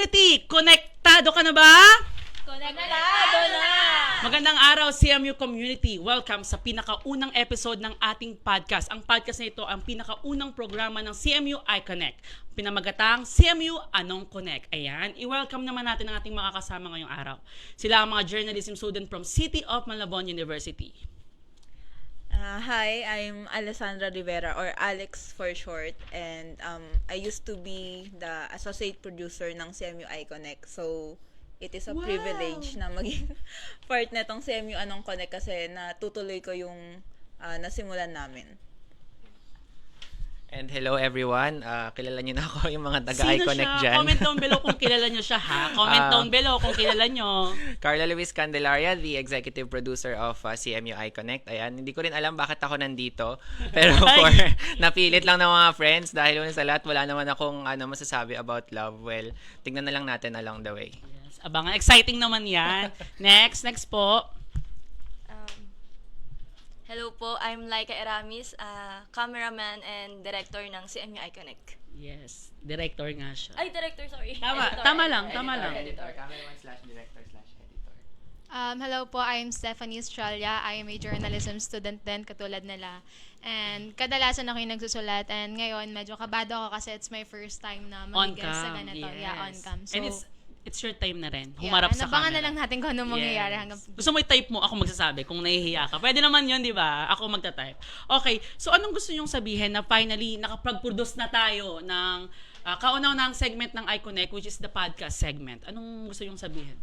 Community, konektado ka na ba? Konektado na! Magandang araw, CMU Community. Welcome sa pinakaunang episode ng ating podcast. Ang podcast na ito ang pinakaunang programa ng CMU iConnect. Pinamagatang CMU Anong Connect. Ayan, i-welcome naman natin ang ating mga kasama ngayong araw. Sila ang mga journalism student from City of Malabon University. Hi, I'm Alessandra Rivera, or Alex for short, and I used to be the associate producer ng CMU iConnect. So, it is a privilege na maging part na itong CMU Anong Connect kasi natutuloy ko yung nasimulan namin. And hello everyone, kilala niyo na ako yung mga Sino taga-iConnect siya? dyan. Comment down below kung kilala nyo siya, ha? Comment down below kung kilala nyo. Carla Luis Candelaria, the executive producer of CMU iConnect. Ayan, hindi ko rin alam bakit ako nandito. Pero napilit lang ng mga friends dahil sa lahat wala naman akong masasabi about love. Well, tignan na lang natin along the way. Yes, abangan. Exciting naman yan. Next po. Hello po, I'm Laika Eramis, cameraman and director ng CMU iConnect. Yes, director nga siya. Ay, director, sorry. Tama lang. Editor, cameraman/director/editor. Hello po, I'm Stephanie Estrella. I am a journalism student din, katulad nila. And kadalasan ako yung nagsusulat. And ngayon, medyo kabado ako kasi it's my first time na mag-guest sa ganito. Yes. Yeah, on cam. So, And it's your time na rin. Humarap sa camera. nabangan na lang natin kung ano mangyayari hanggang... Gusto mo i-type mo, ako magsasabi kung nahihiya ka. Pwede naman yun, di ba? Ako magta-type. Okay, so anong gusto nyong sabihin na finally nakapag-produce na tayo ng kauna-unahang segment ng iConnect, which is the podcast segment? Anong gusto nyong sabihin?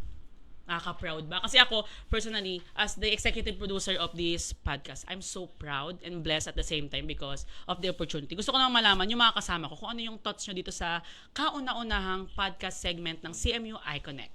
Nakaka-proud ba? Kasi ako, personally, as the executive producer of this podcast, I'm so proud and blessed at the same time because of the opportunity. Gusto ko naman malaman yung mga kasama ko kung ano yung thoughts nyo dito sa kauna-unahang podcast segment ng CMU iConnect.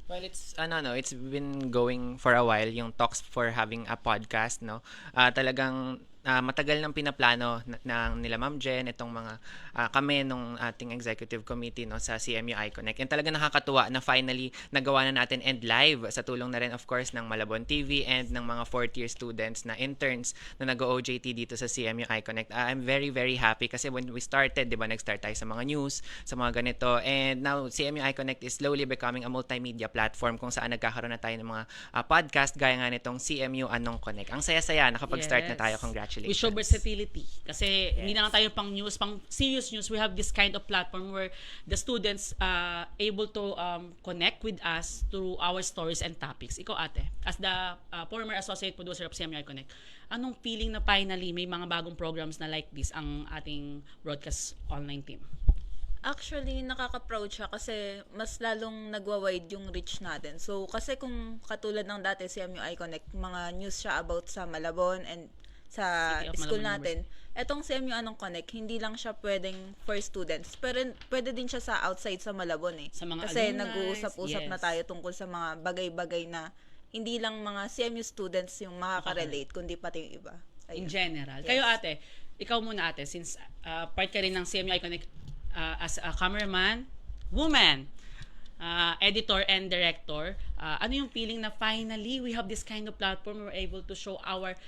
Well, it's been going for a while, yung talks for having a podcast, no? Talagang matagal nang pinaplano ng nila Ma'am Jen, itong mga kami nung ating executive committee, no, sa CMU iConnect. And talagang nakakatuwa na finally nagawa na natin and live sa tulong na rin of course ng Malabon TV and ng mga fourth year students na interns na nag-OJT dito sa CMU iConnect. I'm very very happy kasi when we started, 'di ba, nag-start tayo sa mga news, sa mga ganito, and now CMU iConnect is slowly becoming a multimedia platform kung saan nagkakaroon na tayo ng mga podcast gaya nga nitong CMU Anong Connect. Ang saya-saya, nakapag-start na tayo. Congratulations. We show versatility. Kasi hindi na lang tayo pang news, pang serious news. We have this kind of platform where the students able to connect with us through our stories and topics. Ikaw, ate, as the former associate producer of CMU iConnect, anong feeling na finally may mga bagong programs na like this ang ating broadcast online team? Actually, nakaka-proud siya kasi mas lalong nagwa-wide yung reach natin. So, kasi kung katulad ng dati CMU iConnect, mga news siya about sa Malabon and sa school natin. Etong CMU Anong Connect, hindi lang siya pwedeng for students, pero pwede din siya sa outside sa Malabon eh. Sa mga kasi alumni, nag-uusap-usap na tayo tungkol sa mga bagay-bagay na hindi lang mga CMU students yung makaka-relate, kundi pati yung iba. In Ayun. general. Yes. Kayo, ate, ikaw muna, ate, since part ka rin ng CMU iConnect as a cameraman, woman, editor and director, ano yung feeling na finally we have this kind of platform, we're able to show our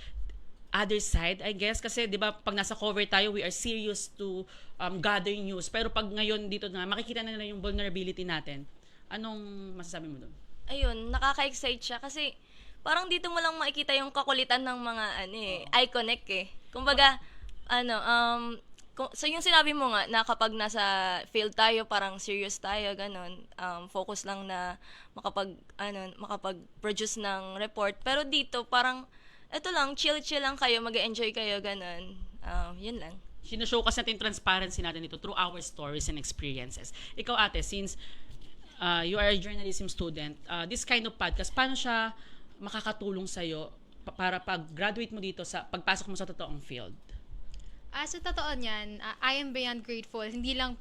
other side, I guess, kasi 'di ba pag nasa cover tayo, we are serious to gather news. Pero pag ngayon dito na makikita na nila yung vulnerability natin. Anong masasabi mo doon? Ayun, nakaka-excite siya kasi parang dito mo lang makikita yung kakulitan ng mga iConnect eh. Kumbaga, so yung sinabi mo nga na kapag nasa field tayo, parang serious tayo, ganun, focus lang na makapag-produce ng report. Pero dito parang ito lang, chill-chill lang kayo, mag-enjoy kayo, ganun. Yun lang. Sino-showcase natin yung transparency natin dito through our stories and experiences. Ikaw, ate, since you are a journalism student, this kind of podcast, paano siya makakatulong sa'yo para pag-graduate mo dito, sa pagpasok mo sa totoong field? Sa totoo niyan, I am beyond grateful. Hindi lang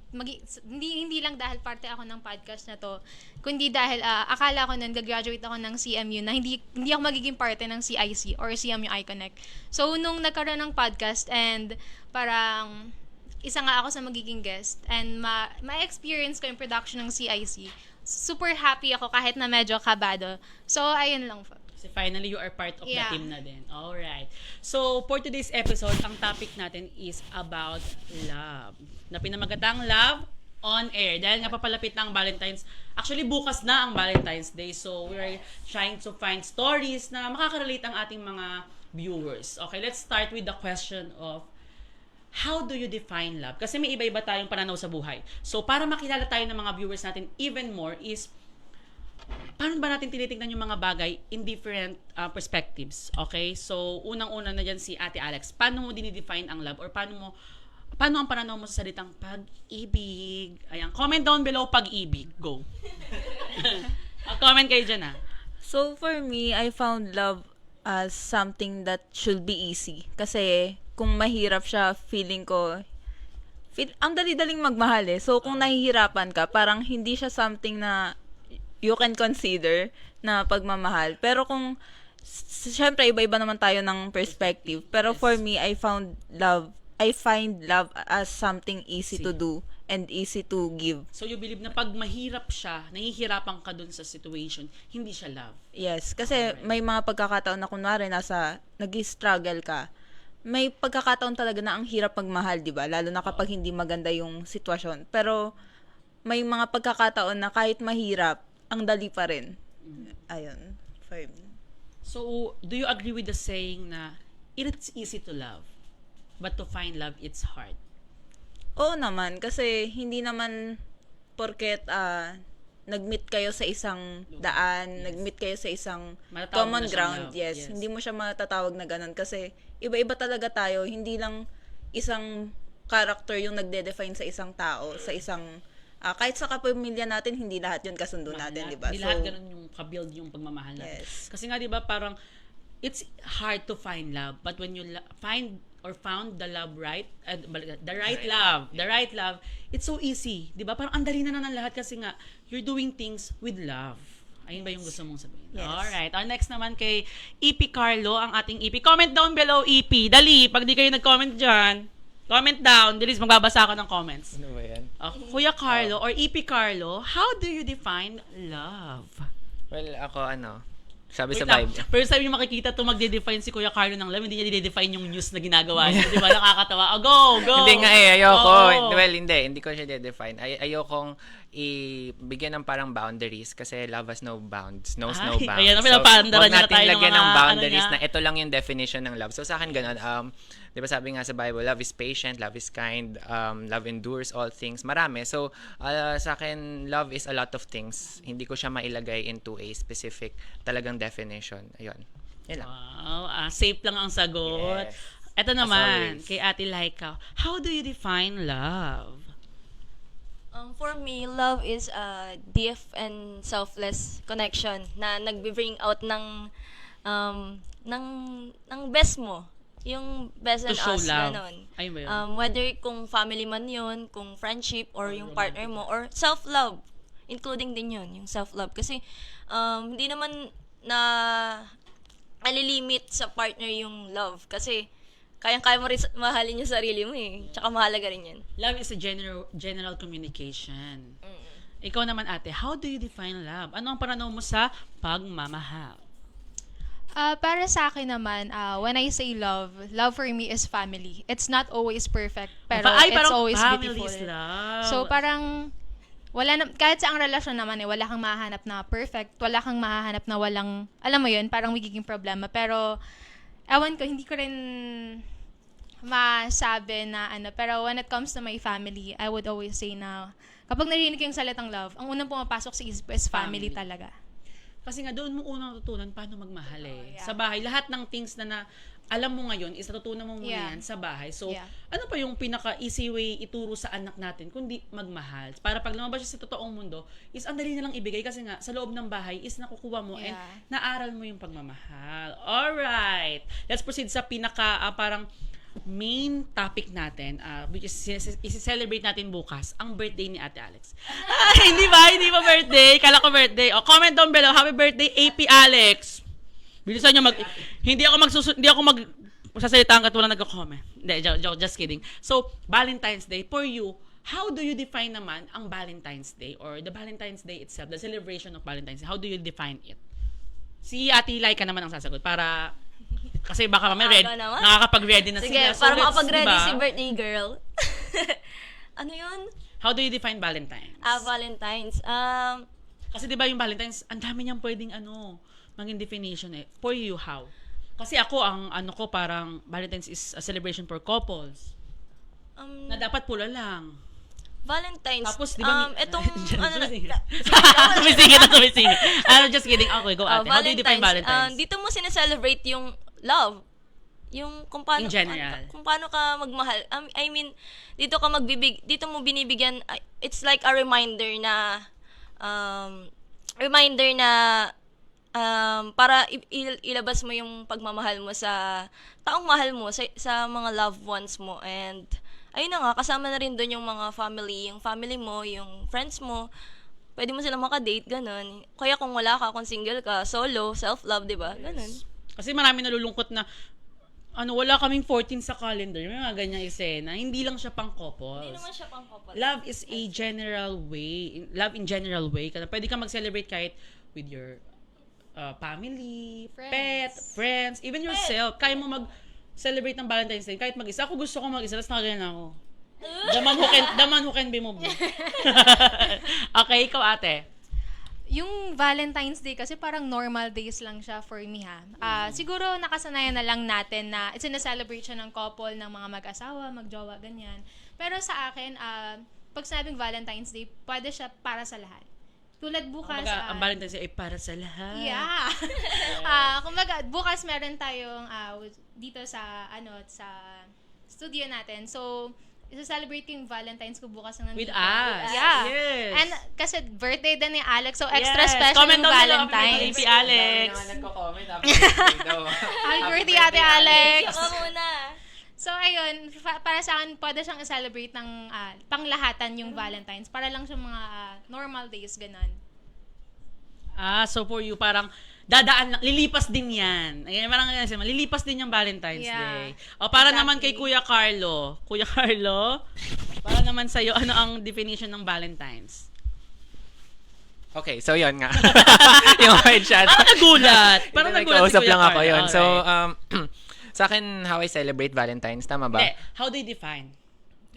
dahil parte ako ng podcast na to, kundi dahil akala ko nang gagraduate ako ng CMU na hindi ako magiging parte ng CIC or CMU iConnect. So nung nagkaroon ng podcast and parang isa nga ako sa magiging guest and ma-experience ko yung production ng CIC, super happy ako kahit na medyo kabado. So ayun lang po. Kasi finally, you are part of the Yeah. team na din. Alright. So, for today's episode, ang topic natin is about love. Na pinamagatang love on air. Dahil nga papalapit na ang Valentine's. Actually, bukas na ang Valentine's Day. So, we're trying to find stories na makakarelate ang ating mga viewers. Okay, let's start with the question of how do you define love? Kasi may iba-iba tayong pananaw sa buhay. So, para makilala tayo ng mga viewers natin even more is paano ba natin tinitingnan yung mga bagay in different perspectives? Okay? So, unang-una na dyan si Ate Alex. Paano mo dinidefine ang love? Or paano ang pananaw mo sa salitang pag-ibig? Ayan. Comment down below pag-ibig. Go. Comment kayo dyan So, for me, I found love as something that should be easy. Kasi, kung mahirap siya, feeling ko, ang dali-daling magmahal eh. So, kung nahihirapan ka, parang hindi siya something na you can consider na pagmamahal. Pero kung, syempre, iba-iba naman tayo ng perspective. Pero for me, I find love as something easy to do and easy to give. So, you believe na pag mahirap siya, nahihirapan ka dun sa situation, hindi siya love. Yes, kasi may mga pagkakataon na kunwari nag-struggle ka. May pagkakataon talaga na ang hirap magmahal, 'di ba? Lalo na kapag hindi maganda yung sitwasyon. Pero may mga pagkakataon na kahit mahirap, ang dali pa rin. Ayun, for me. So, do you agree with the saying na it's easy to love, but to find love, it's hard? Oo naman, kasi hindi naman porket nag-meet kayo sa isang daan, nag-meet kayo sa isang Matatawag common na siyang ground. love. Yes, Yes. hindi mo siya matatawag na ganun kasi iba-iba talaga tayo, hindi lang isang character yung nagde-define sa isang tao, sa isang kahit sa kapamilya natin, hindi lahat yun kasundo natin, di ba? Hindi lahat ganun yung kabuild yung pagmamahal natin. Yes. Kasi nga, di ba, parang it's hard to find love, but when you find or found the love right, the right love, it's so easy. Di ba? Parang ang dali na ng lahat kasi nga, you're doing things with love. Ayun ba yung gusto mong sabihin? Yes. Alright. Next naman kay EP Carlo, ang ating EP. Comment down below, EP. Dali, pag di kayo nag-comment dyan, comment down. Dilis, magbabasa ako ng comments. Ano ba yan? Kuya Carlo or EP Carlo, how do you define love? Well, ako sabi sa Wait lang. Bible. First time yung makikita to magde-define si Kuya Carlo ng love, hindi niya i-define yung news na ginagawa niya. Di ba? Nakakatawa. Go! Hindi nga ayoko. Oo. Well, hindi ko siya de-define. Ayokong ibigyan ng parang boundaries kasi love has no bounds, knows no Ay, bounds. ayan na, pinapaandaran wag niya na natin tayo ng lagyan mga ng boundaries ano niya. na ito lang yung definition ng love. So sa akin ganun, di ba sabi nga sa Bible, love is patient, love is kind, love endures all things. Marami. So sa akin, love is a lot of things. Hindi ko siya mailagay into a specific talagang definition. Ayun. Yan lang. Wow, safe lang ang sagot. Yes. Ito As naman, always. kay Ate Laika, how do you define love? For me, love is a deep and selfless connection na nagbe-bring out ng best mo. Yung best To in show us, love. ganon. Ayun ba yun? Whether kung family man yun, kung friendship, or yung partner mo, or self-love. Including din yun, yung self-love. Kasi, hindi naman na alilimit sa partner yung love. Kasi, kayang-kaya mo rin mahalin yung sarili mo eh. Tsaka mahalaga rin yan. Love is a general communication. Ikaw naman, ate, how do you define love? Ano ang pananaw mo sa pagmamahal? Para sa akin naman, when I say love for me is family. It's not always perfect, pero it's parang always family beautiful. is love. So parang kahit sa ang relasyon naman wala kang mahahanap na perfect, wala kang mahahanap na walang, alam mo yun, parang magiging problema. Pero, ewan ko, hindi ko rin masabi na pero when it comes to my family, I would always say na, kapag narinig ko yung salitang love, ang unang pumapasok sa isip ko is family talaga. Kasi nga, doon mo unang natutunan paano magmahal eh. yeah. Sa bahay, lahat ng things na alam mo ngayon, is natutunan mo muna Yeah. yan sa bahay. So, Yeah. ano pa yung pinaka-easy way ituro sa anak natin kundi magmahal? Para pag lumabas siya sa totoong mundo, is ang dali na lang ibigay kasi nga, sa loob ng bahay is nakukuha mo and Yeah. naaral mo yung pagmamahal. Alright! Let's proceed sa pinaka, parang main topic natin, which is isi-celebrate natin bukas, ang birthday ni Ate Alex. Ay, hindi ba birthday? Kala ko birthday. Comment down below, happy birthday, AP Alex. Bilisan nyo hindi ako magsasalita hanggat wala nagko-comment. Hindi, joke, just kidding. So, Valentine's Day, for you, how do you define naman ang Valentine's Day or the Valentine's Day itself, the celebration of Valentine's Day? How do you define it? Si Ate Laika naman ang sasagot para kasi baka mamaya Aga naman. nakakapag-ready na Sige, sila. So, para let's, makapag-ready diba? si birthday girl. Ano yun? How do you define Valentine's? Valentine's. Kasi di ba yung Valentine's, ang dami niyang pwedeng maging definition eh. For you, how? Kasi ako, ang ko parang Valentine's is a celebration for couples. Na dapat pula lang. Valentine's. Tapos, di ba, Etong, tumisingit. I'm just kidding. Okay, go ate. How do you define Valentine's? Dito mo sineselebrate yung love. Yung kung paano, In general. kung paano ka magmahal. I mean, dito mo binibigyan, it's like a reminder na, para ilabas mo yung pagmamahal mo sa taong mahal mo, sa mga loved ones mo. And, ayun na nga, kasama na rin doon yung mga family, yung family mo, yung friends mo. Pwede mo sila makadate, ganun. Kaya kung wala ka, kung single ka, solo, self-love, di ba? Ganun. Kasi marami nalulungkot na, wala kaming 14 sa calendar. May mga ganyang eksena. Hindi lang siya pang couples. Hindi naman siya pang couple. Love is a general way. Love in general way. Pwede ka mag-celebrate kahit with your family, pet, friends, even yourself. Kaya mo mag-celebrate ng Valentine's Day. Kahit mag-isa. Ako gusto ko mag-isa. Tapos nakaganyan ako. The man who can be moved. Okay, ikaw ate. Yung Valentine's Day kasi parang normal days lang siya for me ha. Siguro nakasanayan na lang natin na sineselebrate siya ng couple, ng mga mag-asawa, mag-jowa, ganyan. Pero sa akin, pag sinabing Valentine's Day, pwede siya para sa lahat. Tulad bukas... Ang Valentine's Day ay para sa lahat. Yeah. Kumbaga, bukas meron tayong dito sa studio natin. So, isa-celebrate ko yung Valentine's ko bukas ng With nandito. us. Yeah. Yes. And kasi birthday din ni Alex, so extra Yes. special Comment yung down below, Valentine's. happy Alex. nagko-comment after birthday daw. Happy birthday, Ate Alex! Ako muna. So, ayun, para sa akin, pwede siyang i-celebrate ng panglahatan yung Valentine's. Para lang sa mga normal days, ganun. So for you, parang dadaan lang, lilipas din yan. Ayan, parang lilipas din yung Valentine's Day. O, para naman kay Kuya Carlo. Kuya Carlo, para naman sa'yo, ano ang definition ng Valentine's? Okay, so yun nga. Yung headshot. Nagulat! Parang May nagulat si kausap Kuya lang ako Carlo. yun. So, Alright. sa akin, how I celebrate Valentine's, tama ba? Hindi, how do you define?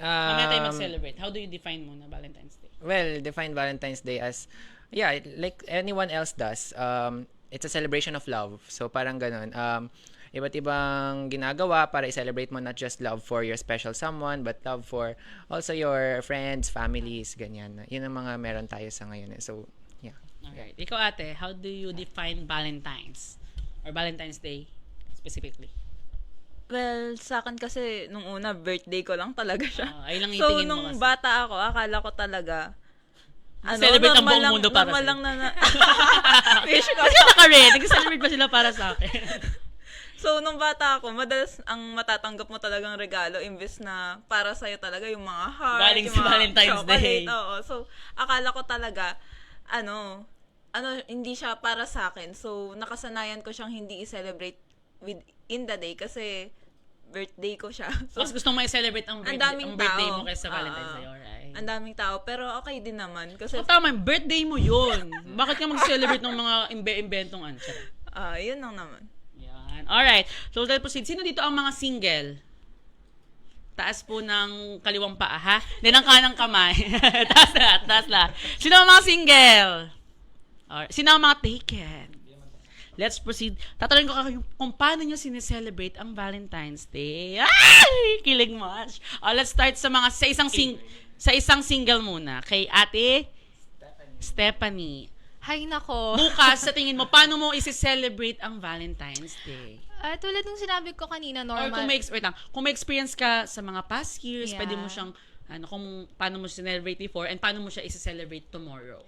Mamaya tayo mag-celebrate. How do you define muna Valentine's Day? Well, define Valentine's Day as, like anyone else does. It's a celebration of love. So, parang ganun. Iba't ibang ginagawa para i-celebrate mo not just love for your special someone, but love for also your friends, families, ganyan. Yun ang mga meron tayo sa ngayon. So, yeah. Alright. Ikaw ate, how do you define Valentine's? Or Valentine's Day specifically? Well, sa akin kasi, nung una, birthday ko lang talaga siya. Ay lang So, itingin mo nung kasi. bata ako, akala ko talaga, Celebrate ang normal buong mundo para normal sa'yo. lang wish ko. Kasi naka-red. Nag-celebrate pa sila para sa akin. So, nung bata ako, madalas ang matatanggap mo talagang regalo, imbes na para sa'yo talaga yung mga heart, Galing yung sa mga Valentine's Day. chocolate. Oo. So, akala ko talaga, hindi siya para sa akin. So, nakasanayan ko siyang hindi i-celebrate in the day kasi birthday ko siya. So, Mas gusto mo i-celebrate ang birthday tao. mo kaysa Valentine's Day. Alright. Ang daming tao, pero okay din naman. Kasi, So, tama, birthday mo yun. Bakit ka mag-celebrate ng mga inventong answer? yun lang naman. Yan. Alright. So, let's proceed. Sino dito ang mga single? Taas po ng kaliwang paa, ha? Hindi ng kanang kamay. taas na. Sino ang mga single? Alright. Sino ang mga taken? Let's proceed. Tatanungin ko kayo kung paano nyo sineselebrate ang Valentine's Day. Ay! Kilig much. Let's start sa mga sa isang single muna. Kay Ate Stephanie. Hay nako. Bukas, sa tingin mo, paano mo isi-celebrate ang Valentine's Day? Tulad ng sinabi ko kanina, Or normal. kung may experience ka sa mga past years, Yeah. pwede mo siyang, kung paano mo celebrate before and paano mo siya isi-celebrate tomorrow.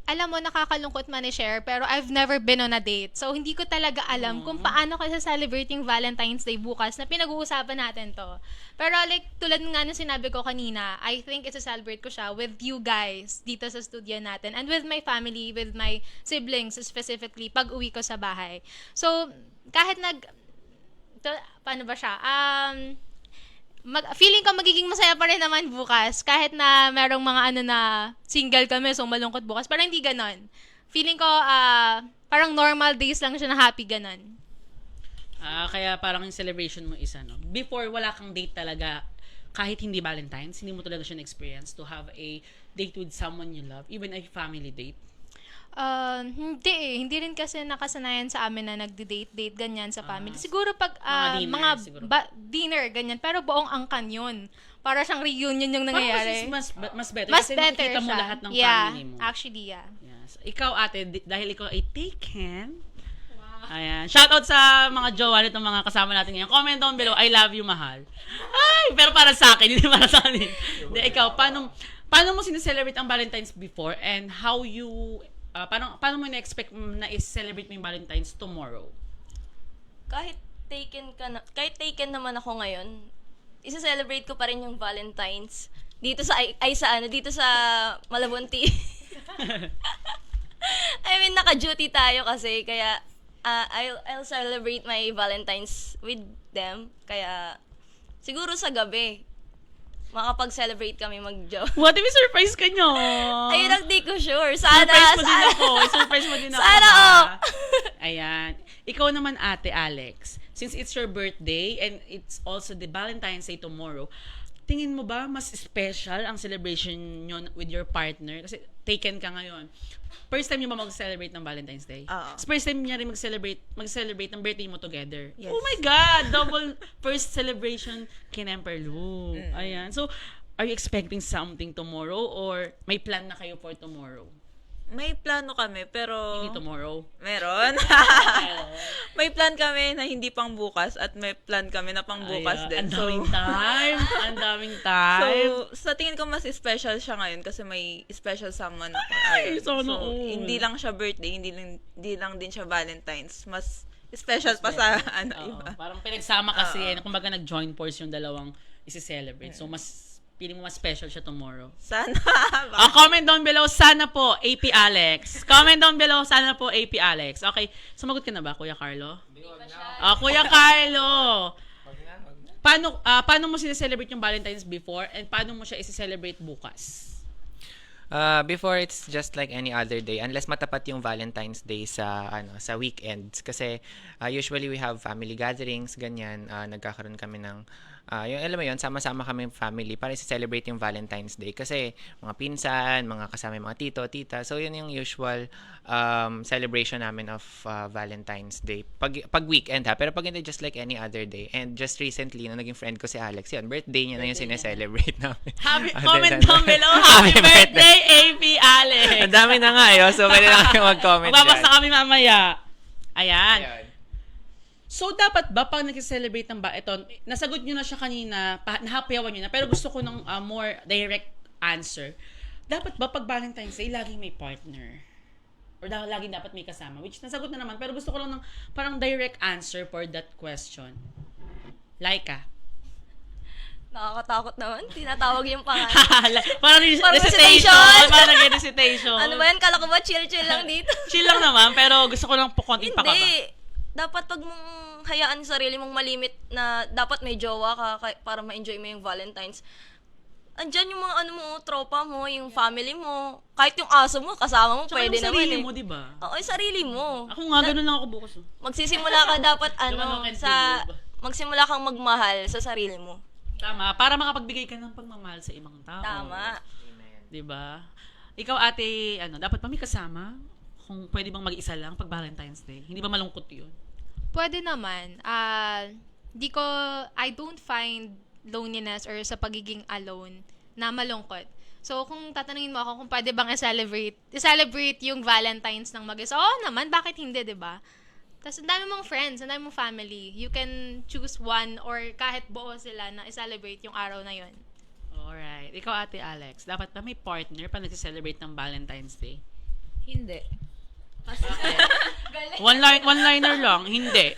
Alam mo, nakakalungkot man i-share, pero I've never been on a date. So, hindi ko talaga alam kung paano ko sa-celebrate yung Valentine's Day bukas na pinag-uusapan natin to. Pero like, tulad nga nung sinabi ko kanina, I think isa-celebrate ko siya with you guys dito sa studio natin and with my family, with my siblings specifically, pag uwi ko sa bahay. So, kahit paano ba siya? Feeling ko magiging masaya pa rin naman bukas kahit na merong mga single kami so malungkot bukas, parang hindi ganon. Feeling ko parang normal days lang siya na happy ganon. Kaya parang yung celebration mo is ano. Before, wala kang date talaga. Kahit hindi Valentine's, hindi mo talaga siya na-experience to have a date with someone you love, even a family date. Hindi eh. Hindi rin kasi nakasanayan sa amin na nagde-date-date ganyan sa family. Siguro pag mga dinner, mga siguro. dinner ganyan, pero buong angkan yun. Para siyang reunion yung Parang nangyayari. mas better. Mas kasi better nakikita mo siya. lahat ng Yeah, family mo. actually, yeah. Yes. Ikaw ate, dahil ikaw ay taken. Ayan. Shoutout sa mga jowa nitong mga kasama natin ngayon. Comment down below, I love you, mahal. Ay, pero para sa akin, hindi para sa akin. Hindi, ikaw, paano mo sineselebrate ang Valentine's before and how you, paano mo na-expect na is-celebrate mo yung Valentine's tomorrow? Kahit taken naman ako ngayon, isa-celebrate ko pa rin yung Valentine's dito sa dito sa Malabon Tea. I mean, naka-duty tayo kasi kaya I'll celebrate my Valentine's with them. Kaya siguro sa gabi makapag-celebrate kami mag-jowa. What if surprise ka nyo? Ayun ang di ko sure. Sana. Surprise mo din ako. Surprise mo din ako. Sana, ha? oh. Ayan. Ikaw naman, Ate Alex, since it's your birthday and it's also the Valentine's Day tomorrow, tingin mo ba mas special ang celebration nyo with your partner? Kasi taken ka ngayon. First time nyo ba mag-celebrate ng Valentine's Day? Oo. First time niya rin mag-celebrate ng birthday mo together. Yes. Oh my God! Double first celebration kin Emper Lou. Ayan. So, are you expecting something tomorrow or may plan na kayo for tomorrow? May plano kami, pero... Hindi tomorrow. Meron. May plan kami na hindi pang bukas at may plan kami na pang bukas din. Ang daming time. Ang daming time. Sa tingin ko mas special siya ngayon kasi may special someone ako. Ay, sana all. Hindi lang siya birthday, hindi lang din siya Valentine's. Mas special pa sa Oo, iba. parang pinagsama kasi, kumbaga nag-join force yung dalawang isi-celebrate. So, feeling mo mas special siya tomorrow. Sana. Comment down below, sana po, AP Alex. Comment down below, sana po, AP Alex. Okay, sumagot ka na ba, Kuya Carlo? Kuya Carlo! Paano mo sineselebrate yung Valentine's before and paano mo siya isi-celebrate bukas? Before, it's just like any other day unless matapat yung Valentine's Day sa weekends kasi usually we have family gatherings ganyan, nagkakaroon kami ng yung alam mo yun, sama-sama kami family para i-celebrate yung Valentine's Day kasi mga pinsan, mga kasama yung mga tito, tita. So yun yung usual celebration namin of Valentine's Day. Pag weekend ha, pero pag hindi just like any other day. And just recently, nung naging friend ko si Alex, yun, birthday niya na yung sineselebrate namin. Comment down below, happy birthday, AP Alex! Ang dami na nga so pwede na kayo mag-comment Magbabasa dyan. kami mamaya. Ayan. Ayan. So, dapat ba pag nag-celebrate ng ito, nasagot nyo na siya kanina, nahapayawan nyo na, pero gusto ko ng more direct answer. Dapat ba pag Valentine's Day, laging may partner? Or laging dapat may kasama? Which nasagot na naman, pero gusto ko lang ng parang direct answer for that question. Laika. Nakakatakot naman. Tinatawag yung pangalan. parang Parang recitation. recitation. Parang nag-recitation. Ano ba yan? Kala ko ba chill-chill lang dito? Chill lang naman, pero gusto ko lang po konting pakaba. Hindi. Dapat pag mong hayaan sa sarili mong malimit na dapat may jowa ka para ma-enjoy mo yung Valentine's. Andyan yung mga tropa mo, yung family mo. Kahit yung aso mo, kasama mo, Tsaka pwede yung naman sarili eh. mo, di ba? Oo, yung sarili mo. Ako nga, ganun lang ako bukas. Magsisimula ka dapat magsimula kang magmahal sa sarili mo. Tama, para makapagbigay ka ng pagmamahal sa ibang tao. Tama. 'Di ba? Ikaw ate, dapat pa may kasama? Kung pwede bang mag-isa lang pag Valentine's Day? Hindi ba malungkot 'yun? Pwede naman. I don't find loneliness or sa pagiging alone na malungkot. So, kung tatanungin mo ako kung pwede bang i-celebrate yung Valentine's ng mag-isa, naman, bakit hindi, 'di ba? Tapos, ang dami mong friends, ang dami mong family. You can choose one or kahit buo sila na i-celebrate yung araw na yun. Alright. Ikaw ate Alex, dapat pa may partner pa nag-celebrate ng Valentine's Day? Hindi. One-liner lang, hindi.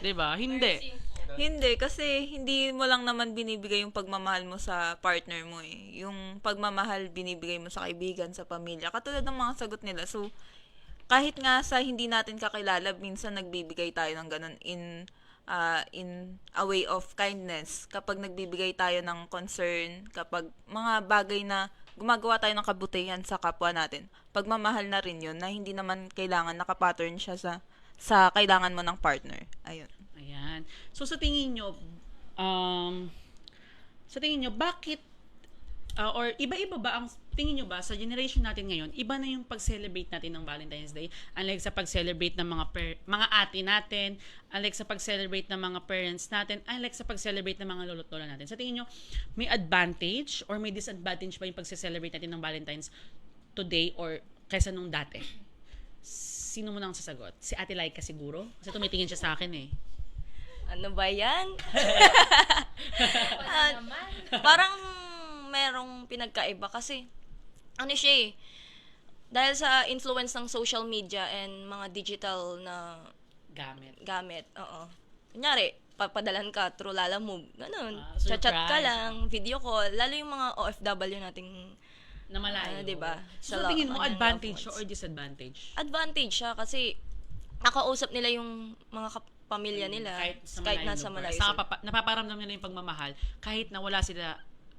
'Di ba? Hindi. Hindi, kasi hindi mo lang naman binibigay yung pagmamahal mo sa partner mo eh. Yung pagmamahal binibigay mo sa kaibigan, sa pamilya. Katulad ng mga sagot nila. So, kahit nga sa hindi natin kakilala, minsan nagbibigay tayo ng ganun in a way of kindness. Kapag nagbibigay tayo ng concern, kapag mga bagay na gumagawa tayo ng kabutihan sa kapwa natin, pagmamahal na rin yun na hindi naman kailangan nakapattern siya sa sa kailangan mo ng partner. Ayun. Ayan. So sa tingin nyo, bakit or iba-iba ba ang tingin nyo ba sa generation natin ngayon, iba na yung pag-celebrate natin ng Valentine's Day unlike sa pag-celebrate ng mga ate natin, unlike sa pag-celebrate ng mga parents natin, unlike sa pag-celebrate ng mga lolo't lola natin. Sa tingin nyo, may advantage or may disadvantage ba yung pag-celebrate natin ng Valentine's today or kaysa nung dati? Sino mo nang sasagot? Si Ate Laika siguro? Kasi tumitingin siya sa akin eh. Ano ba yan? Parang merong pinagkaiba kasi ano siya eh, dahil sa influence ng social media and mga digital na gamit, oo. Kunyari, papadalan ka through Lala Move, ganun. Chat ka Surprise. lang, video call, lalo yung mga OFW nating Na malayo. diba? So tingin mo, advantage siya or disadvantage? Advantage siya kasi nakausap nila yung mga pamilya nila kahit nasa malayo. Napaparamdam nila yung pagmamahal kahit na wala sila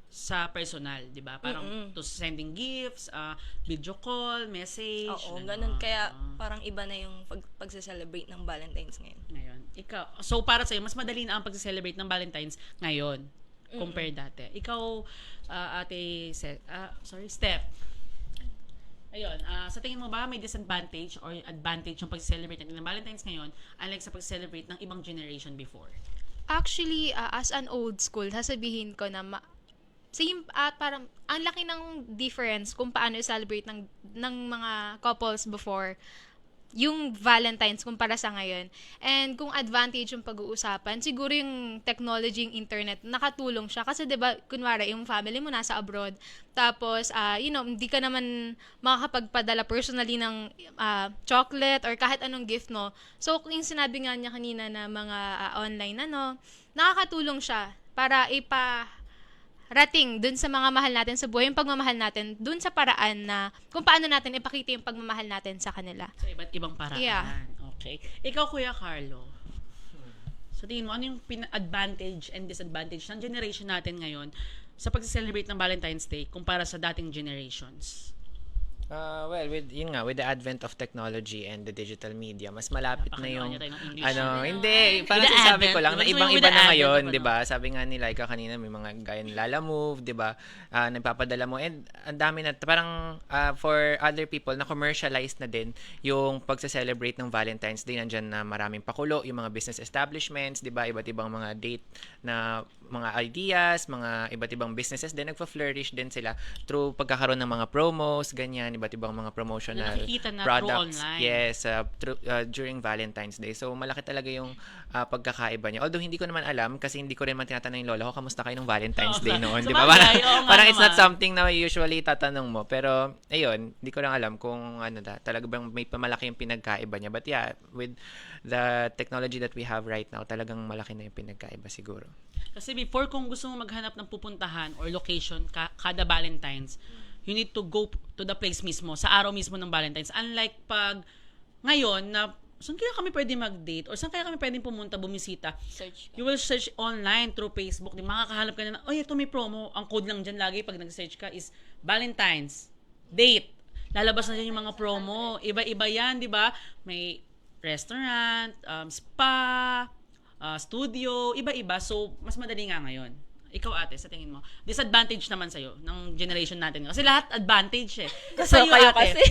sa personal, di ba? Parang to sending gifts, video call, message. Oo, ganun. Kaya parang iba na yung pagse-celebrate ng Valentine's ngayon. Ngayon. Ikaw, so para sa'yo, mas madali na ang pagse-celebrate ng Valentine's ngayon compare dati. Ikaw, Steph. Ayun, sa tingin mo ba may disadvantage or advantage yung pag-celebrate natin ng Valentine's ngayon unlike sa pag-celebrate ng ibang generation before? Actually, as an old school, sasabihin ko na same at parang ang laki ng difference kung paano i-celebrate ng mga couples before yung Valentine's kumpara sa ngayon. And kung advantage yung pag-uusapan, siguro yung technology, yung internet, nakatulong siya. Kasi 'di ba, kunwari yung family mo nasa abroad, tapos hindi ka naman makakapagpadala personally ng chocolate or kahit anong gift mo. So yung sinabi nga niya kanina na mga online nakakatulong siya para rating dun sa mga mahal natin sa buhay, yung pagmamahal natin dun sa paraan na kung paano natin ipakita yung pagmamahal natin sa kanila. Sa iba't ibang paraan. Yeah. Okay. Ikaw, Kuya Carlo, sa tingin mo, ano yung advantage and disadvantage ng generation natin ngayon sa pag-celebrate ng Valentine's Day kumpara sa dating generations? Well, with the advent of technology and the digital media, mas malapit na yung hindi, parang With the sinasabi ko advent, lang na gusto mo yung with ibang-iba the na advent ngayon, of 'di ba? Sabi nga ni Laika kanina, may mga gaya ng Lala Move, 'di ba? Nagpapadala mo and ang dami na parang for other people na commercialized na din yung pagse-celebrate ng Valentine's Day. Nandiyan na maraming pakulo, yung mga business establishments, 'di ba? Iba't ibang mga date na mga ideas, mga iba't ibang businesses din nagfa-flourish din sila through pagkakaroon ng mga promos, ganyan, iba't ibang mga promotional nakikita na products. through online. Yes, during Valentine's Day. So malaki talaga yung pagkakaiba niya. Although hindi ko naman alam kasi hindi ko rin man tinatanong yung lola ko, kamusta kayo nung Valentine's Day noon, di ba? Parang it's not something na usually tatanong mo. Pero ayun, hindi ko lang alam kung talaga bang may pamalaki yung pinagkaiba niya. But yeah, with the technology that we have right now, talagang malaki na yung pinagkaiba siguro. Kasi before, kung gusto mo maghanap ng pupuntahan or location kada Valentine's, you need to go to the place mismo, sa araw mismo ng Valentine's. Unlike pag ngayon na saan kaya kami pwede mag-date or saan kaya kami pwedeng pumunta, bumisita. You will search online through Facebook. Makakahanap ka na, ito may promo. Ang code lang dyan lagi pag nag-search ka is Valentine's date. Lalabas na dyan yung mga promo. Iba-iba yan, di ba? May restaurant, spa, studio, iba-iba. So, mas madali nga ngayon. Ikaw, ate, sa tingin mo, disadvantage naman sa'yo ng generation natin. Kasi lahat advantage eh. So, Sa'yo, kayo ate, kasi.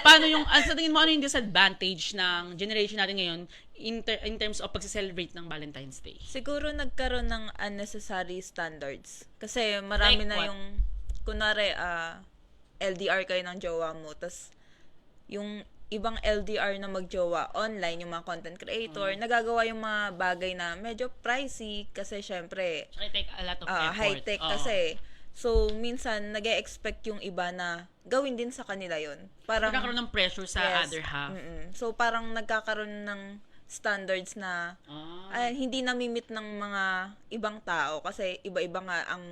paano yung, sa tingin mo, ano yung disadvantage ng generation natin ngayon in terms of pag-celebrate ng Valentine's Day? Siguro nagkaroon ng unnecessary standards. Kasi marami Like na what? yung, kunwari, LDR kayo ng jowa mo, tas yung ibang LDR na magjowa online, yung mga content creator, nagagawa yung mga bagay na medyo pricey kasi syempre I take a lot of effort. high-tech Oo. kasi. So, minsan, nag-e-expect yung iba na gawin din sa kanila yon. Parang, Nagkakaroon ng pressure sa yes, other half. So, parang nagkakaroon ng standards na hindi namimit ng mga ibang tao kasi iba-iba nga ang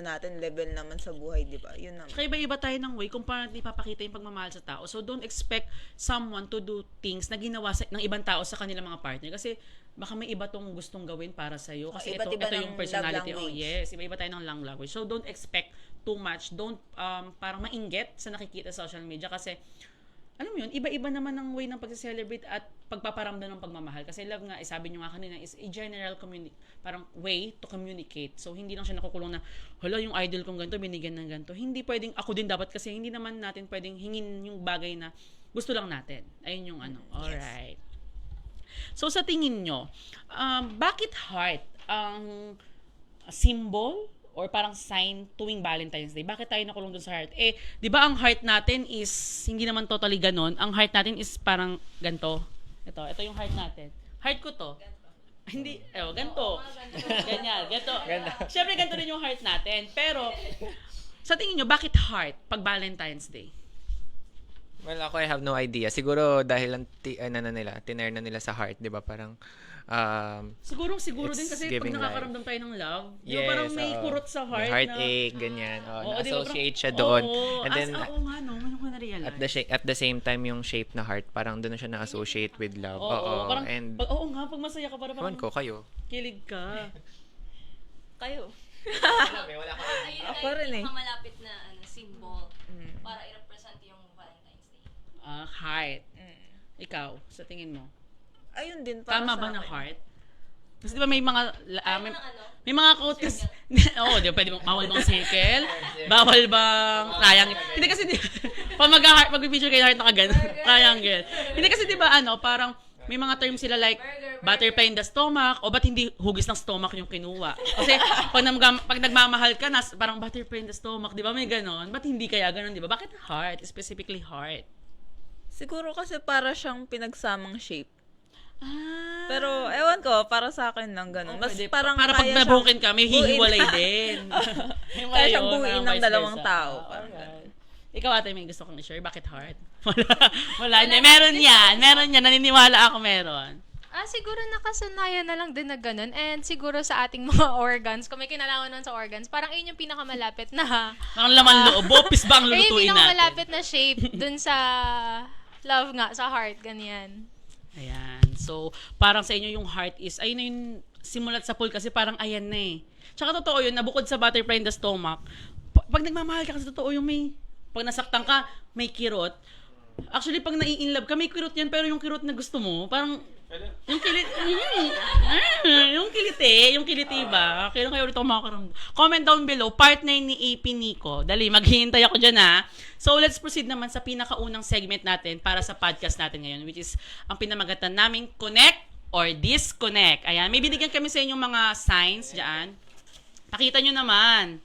natin level naman sa buhay, di ba? Yun naman. Kaya iba-iba tayo ng way kung paano natin ipapakita yung pagmamahal sa tao. So, don't expect someone to do things na ginawa ng ibang tao sa kanilang mga partner. Kasi baka may iba tong gustong gawin para sa'yo. Kasi Iba't ito iba yung ng personality. love Oh, language. yes. Iba-iba tayo ng love language. So, don't expect too much. Don't parang mainggit sa nakikita sa social media. Kasi alam mo yun, iba-iba naman ang way ng pag-celebrate at pagpaparamdam ng pagmamahal. Kasi love nga, sabi nyo nga kanina, is a general parang way to communicate. So, hindi lang siya nakukulong na, hala, yung idol kong ganito, binigyan ng ganito. Hindi pwedeng, ako din dapat kasi hindi naman natin pwedeng hingin yung bagay na gusto lang natin. Ayun yung ano. Alright. So, sa tingin nyo, bakit heart ang symbol or parang sign tuwing Valentine's Day? Bakit tayo nakulong dun sa heart? Eh, di ba ang heart natin is, hindi naman totally ganon. Ang heart natin is parang ganito. Ito yung heart natin. Heart ko to. Hindi, ganito. Ganyan, ganito. Siyempre, ganito rin yung heart natin. Pero, sa tingin nyo, bakit heart pag Valentine's Day? Well, ako I have no idea. Siguro dahil lang tiner na nila sa heart, 'di ba? Parang Siguro It's din kasi pag giving nakakaramdam tayo ng love, di ba yes, parang may oo. kurot sa May heart heartache, ganyan. Oo, di ba, Na-associate siya parang- doon. Oo, And then oo nga, no? Ngayon ko na-realize. at the same time yung shape na heart, parang doon na siya na-associate with love. Oo, parang, And oo nga, pag masaya ka, parang ewan ko, kayo. kilig ka. Kayo. Wala ka. Ayun Ako na rin yung eh. malapit na symbol para i-represent yung Valentine's Day. Heart. Ikaw, sa tingin mo? Ayun din, para Tama sa ba na akin. heart? Kasi di ba may mga, Ayaw mo ng ano? may mga quotes, oo, di ba pwede bang, bawal bang circle? Bawal bang triangle? Hindi kasi, pag mag-picture kayo heart, nakagano, triangle. Hindi kasi di ba, parang, may mga terms sila like, butterfly in the stomach, o ba't hindi hugis ng stomach yung kinuha? Kasi, pag nagmamahal ka, parang butterfly in the stomach, di ba may ganon? Ba't hindi kaya ganon, di ba? Bakit heart? Specifically heart? Siguro kasi para siyang pinagsamang shape. Ah, Pero, ewan ko, para sa akin lang ganun. Mas pwede. parang para pag kaya na-broken siyang ka, may buuin. hihiwalay din. Kaya siyang buuin ng vice dalawang versa. tao. Ah, Parang alright. Ikaw ate, may gusto kong i-share. Bakit heart? Wala. Hindi. Meron yan. Naniniwala ako meron. Siguro nakasanayan na lang din na ganun. And siguro sa ating mga organs, kung may kinalaman nun sa organs, parang ayun yung pinakamalapit na, Ang laman loob. Bopis ba ang ayun yung lulutuin natin? pinakamalapit na shape dun sa love nga, sa heart, ganyan. Ayan. So, parang sa inyo yung heart is, ayun na yung simulat sa pool kasi parang ayan na eh. Tsaka totoo yun, nabukod sa butterfly in the stomach, pag nagmamahal ka kasi totoo yung pag nasaktan ka, may kirot. Actually, pag nai-inlove ka, may kirot yan, pero yung kirot na gusto mo, parang, yung kilit, yung kiliti ba? Kailan kayo ulit ako makakaramdam? Comment down below, partner ni AP Nico. Dali, maghihintay ako dyan ha. So, let's proceed naman sa pinakaunang segment natin para sa podcast natin ngayon, which is ang pinamagatan naming Connect or Disconnect. Ayan, may binigyan kami sa inyong mga signs dyan. Pakita nyo naman.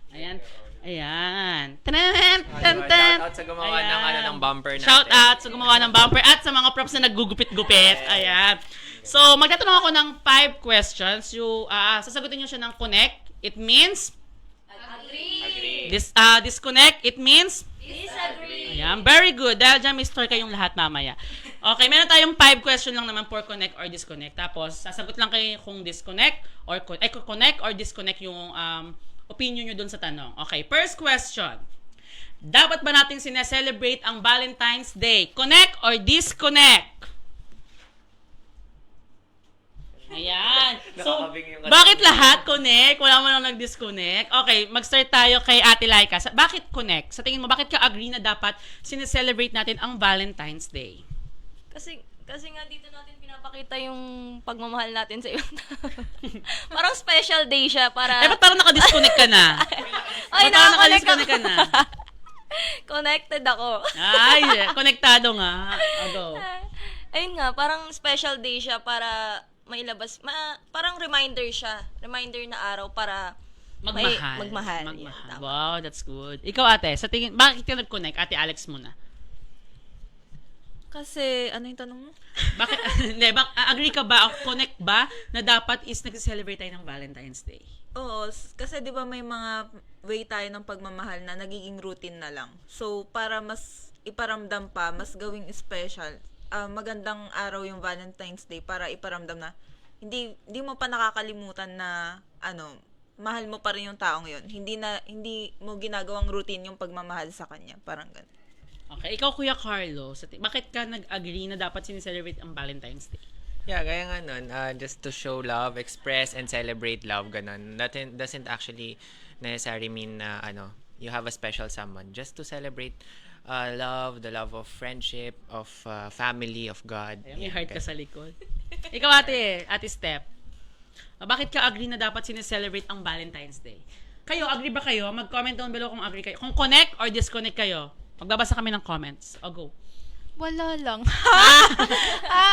Ayan. Ayan. Shoutout sa gumawa ng bumper natin. Shout out sa gumawa ng bumper at sa mga props na naggugupit-gupit. Ayan. So, magtatanong ako ng 5 questions. Sasagutin nyo siya ng connect. It means Agree. disconnect. It means Disagree. ayan. Very good. Dahil dyan may store kayong lahat mamaya. Okay, meron tayong 5 question lang naman for connect or disconnect. Tapos, sasagot lang kayo kung disconnect or connect or disconnect yung opinion nyo dun sa tanong. Okay, first question. Dapat ba natin sineselebrate ang Valentine's Day? Connect or disconnect? Ayan. So, Nakakabing yung bakit lahat connect? Wala mo lang nag-disconnect? Okay, mag-start tayo kay Ate Laika. Bakit connect? Sa tingin mo, bakit ka agree na dapat sineselebrate natin ang Valentine's Day? Kasi nga dito natin pinapakita yung pagmamahal natin sa ibang tao. Parang special day siya para... Ba't parang naka-disconnect ka na? Ay, Ba't parang nakakonect naka-disconnect ka na? Connected ako. Ay, konektado nga. Go. Ayun nga, parang special day siya para mailabas. Parang reminder siya. Reminder na araw para Magmahal. magmahal. Magmahal. Yan, tama. Wow, that's good. Ikaw ate, sa tingin, bakit ka nag-connect? Ate Alex muna. Kasi, ano yung tanong mo? Bakit, hindi, agree ka ba, connect ba, na dapat is nag-celebrate tayo ng Valentine's Day? Oo, kasi 'di ba may mga way tayo ng pagmamahal na nagiging routine na lang. So para mas iparamdam pa, mas gawing special, magandang araw yung Valentine's Day para iparamdam na hindi mo pa nakakalimutan na mahal mo pa rin yung taong 'yon. Hindi mo ginagawang routine yung pagmamahal sa kanya, parang ganun. Okay, ikaw Kuya Carlo, bakit ka nag-agree na dapat sineselebrate ang Valentine's Day? Yeah, gaya nga nun, just to show love, express, and celebrate love, ganun. That doesn't actually necessarily mean na, you have a special someone. Just to celebrate love, the love of friendship, of family, of God. Ay, may Yan, heart ka ganun. sa likod. Ikaw ate Steph. Bakit ka agree na dapat sineselebrate ang Valentine's Day? Kayo, agree ba kayo? Mag-comment down below kung agree kayo. Kung connect or disconnect kayo. Magbabasa kami ng comments. O, go. Wala lang.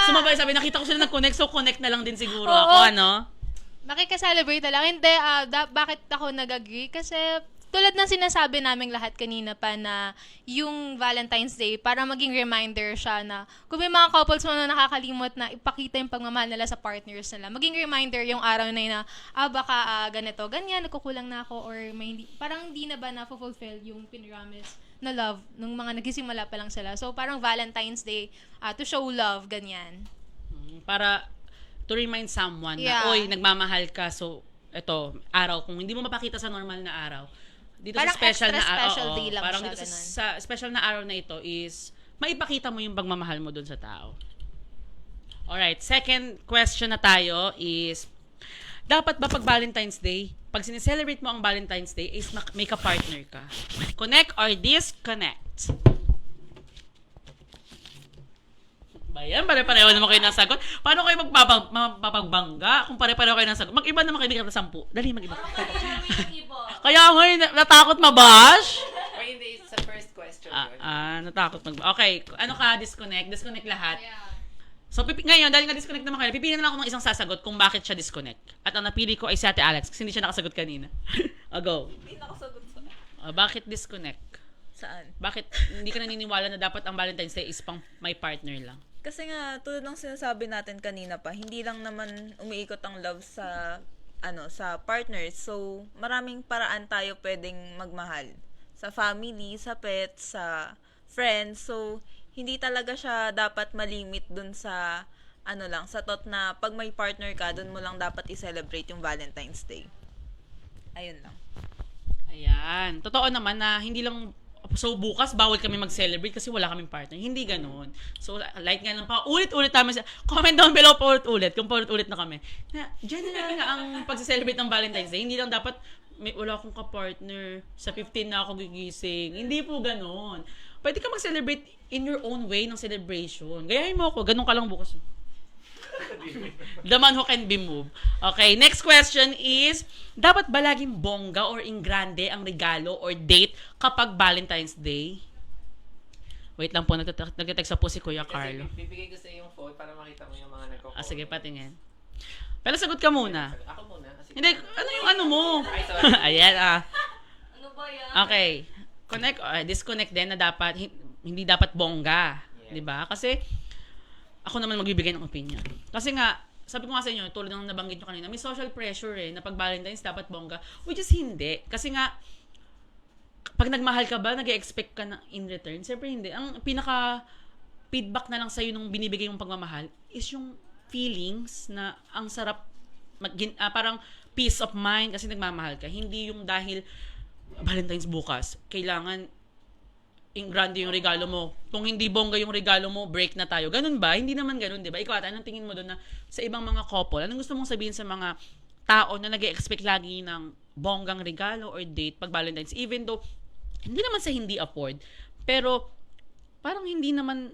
Sumabay sabi, nakita ko sila nag-connect, so connect na lang din siguro Oo. ako, ano? Makika-celebrate na lang. Hindi, bakit ako nag-agree? Kasi tulad ng sinasabi naming lahat kanina pa na yung Valentine's Day, para maging reminder siya na kung may mga couples mo na nakakalimot na ipakita yung pagmamahal nila sa partners nila, maging reminder yung araw na yun na, baka ganito, ganyan, nagkukulang na ako, or may hindi, parang hindi na ba na-fulfill yung pinramis na love nung mga nagsisimula pa lang sila. So, parang Valentine's Day, to show love, ganyan. Para to remind someone Yeah. na, oy, nagmamahal ka, so, eto, araw, kung hindi mo mapakita sa normal na araw, dito Parang sa special extra na araw, special day lang parang siya, dito ganun. sa special na araw na ito is, maipakita mo yung pagmamahal mo dun sa tao. Alright, second question na tayo is, dapat ba pag Valentine's Day, pag sineselebrate mo ang Valentine's Day, is may ka-partner ka? Connect or disconnect? Ba yan? Pare-pareho naman kayo ng sagot. Paano kayo mapapagbangga kung pare-pareho kayo ng sagot? Mag-iba naman kayo ng 10. Dali, mag-iba. Kaya nga, natakot mabash? Or hindi, sa first question yun. Natakot Okay, ano ka? Disconnect? Disconnect lahat? So, ngayon, dahil nga disconnect naman kayo, pipili na lang ako ng isang sasagot kung bakit siya disconnect. At ang napili ko ay si Ate Alex kasi hindi siya nakasagot kanina. Go. Hindi nakasagot sa... Bakit disconnect? Saan? Bakit hindi ka naniniwala na dapat ang Valentine's Day is pang may partner lang? Kasi nga, tulad ng sinasabi natin kanina pa, hindi lang naman umiikot ang love sa sa partners. So, maraming paraan tayo pwedeng magmahal. Sa family, sa pets, sa friends. So, hindi talaga siya dapat malimit dun sa sa thought na pag may partner ka, dun mo lang dapat i-celebrate yung Valentine's Day. Ayun lang. Ayan. Totoo naman na hindi lang, so bukas bawal kami mag-celebrate kasi wala kaming partner. Hindi ganun. So, like nga lang pa, ulit-ulit namin comment down below pa ulit-ulit, kung paulit-ulit na kami. Na, general nga ang pag-celebrate ng Valentine's Day. Hindi lang dapat, wala akong ka-partner, sa 15 na ako gigising. Hindi po ganun. Pwede ka mag-celebrate in your own way ng celebration. Gayahin mo ako, ganun ka lang bukas. The man who can be moved. Okay, next question is, dapat ba laging bongga or ingrande ang regalo or date kapag Valentine's Day? Wait lang po, nagtatext po si Kuya Carlo. Kasi bibigay ko sa iyo yung phone para makita mo yung mga nagko-comment. Sige, patingin. Pero sagot ka muna. Ako muna. Kasi Hindi, ano yung ano mo? Ay, sorry. Ayan, Ano ba yan? Okay. Connect, disconnect din na dapat, hindi dapat bongga. Yeah. Diba? Kasi, ako naman magbibigay ng opinion. Kasi nga, sabi ko nga sa inyo, tulad ng nabanggit nyo kanina, may social pressure na pag Valentine's dapat bongga. Which is hindi. Kasi nga, pag nagmahal ka ba, nag-expect ka na in return? Siyempre hindi. Ang pinaka-feedback na lang sa'yo nung binibigay mong pagmamahal is yung feelings na ang sarap, parang peace of mind kasi nagmamahal ka. Hindi yung dahil Valentine's bukas, kailangan grande yung regalo mo. Kung hindi bongga yung regalo mo, break na tayo. Ganun ba? Hindi naman ganun, di ba? Ikaw, anong tingin mo doon na sa ibang mga couple? Anong gusto mong sabihin sa mga tao na nag-expect lagi ng bonggang regalo or date pag Valentine's? Even though, hindi naman sa hindi afford, pero parang hindi naman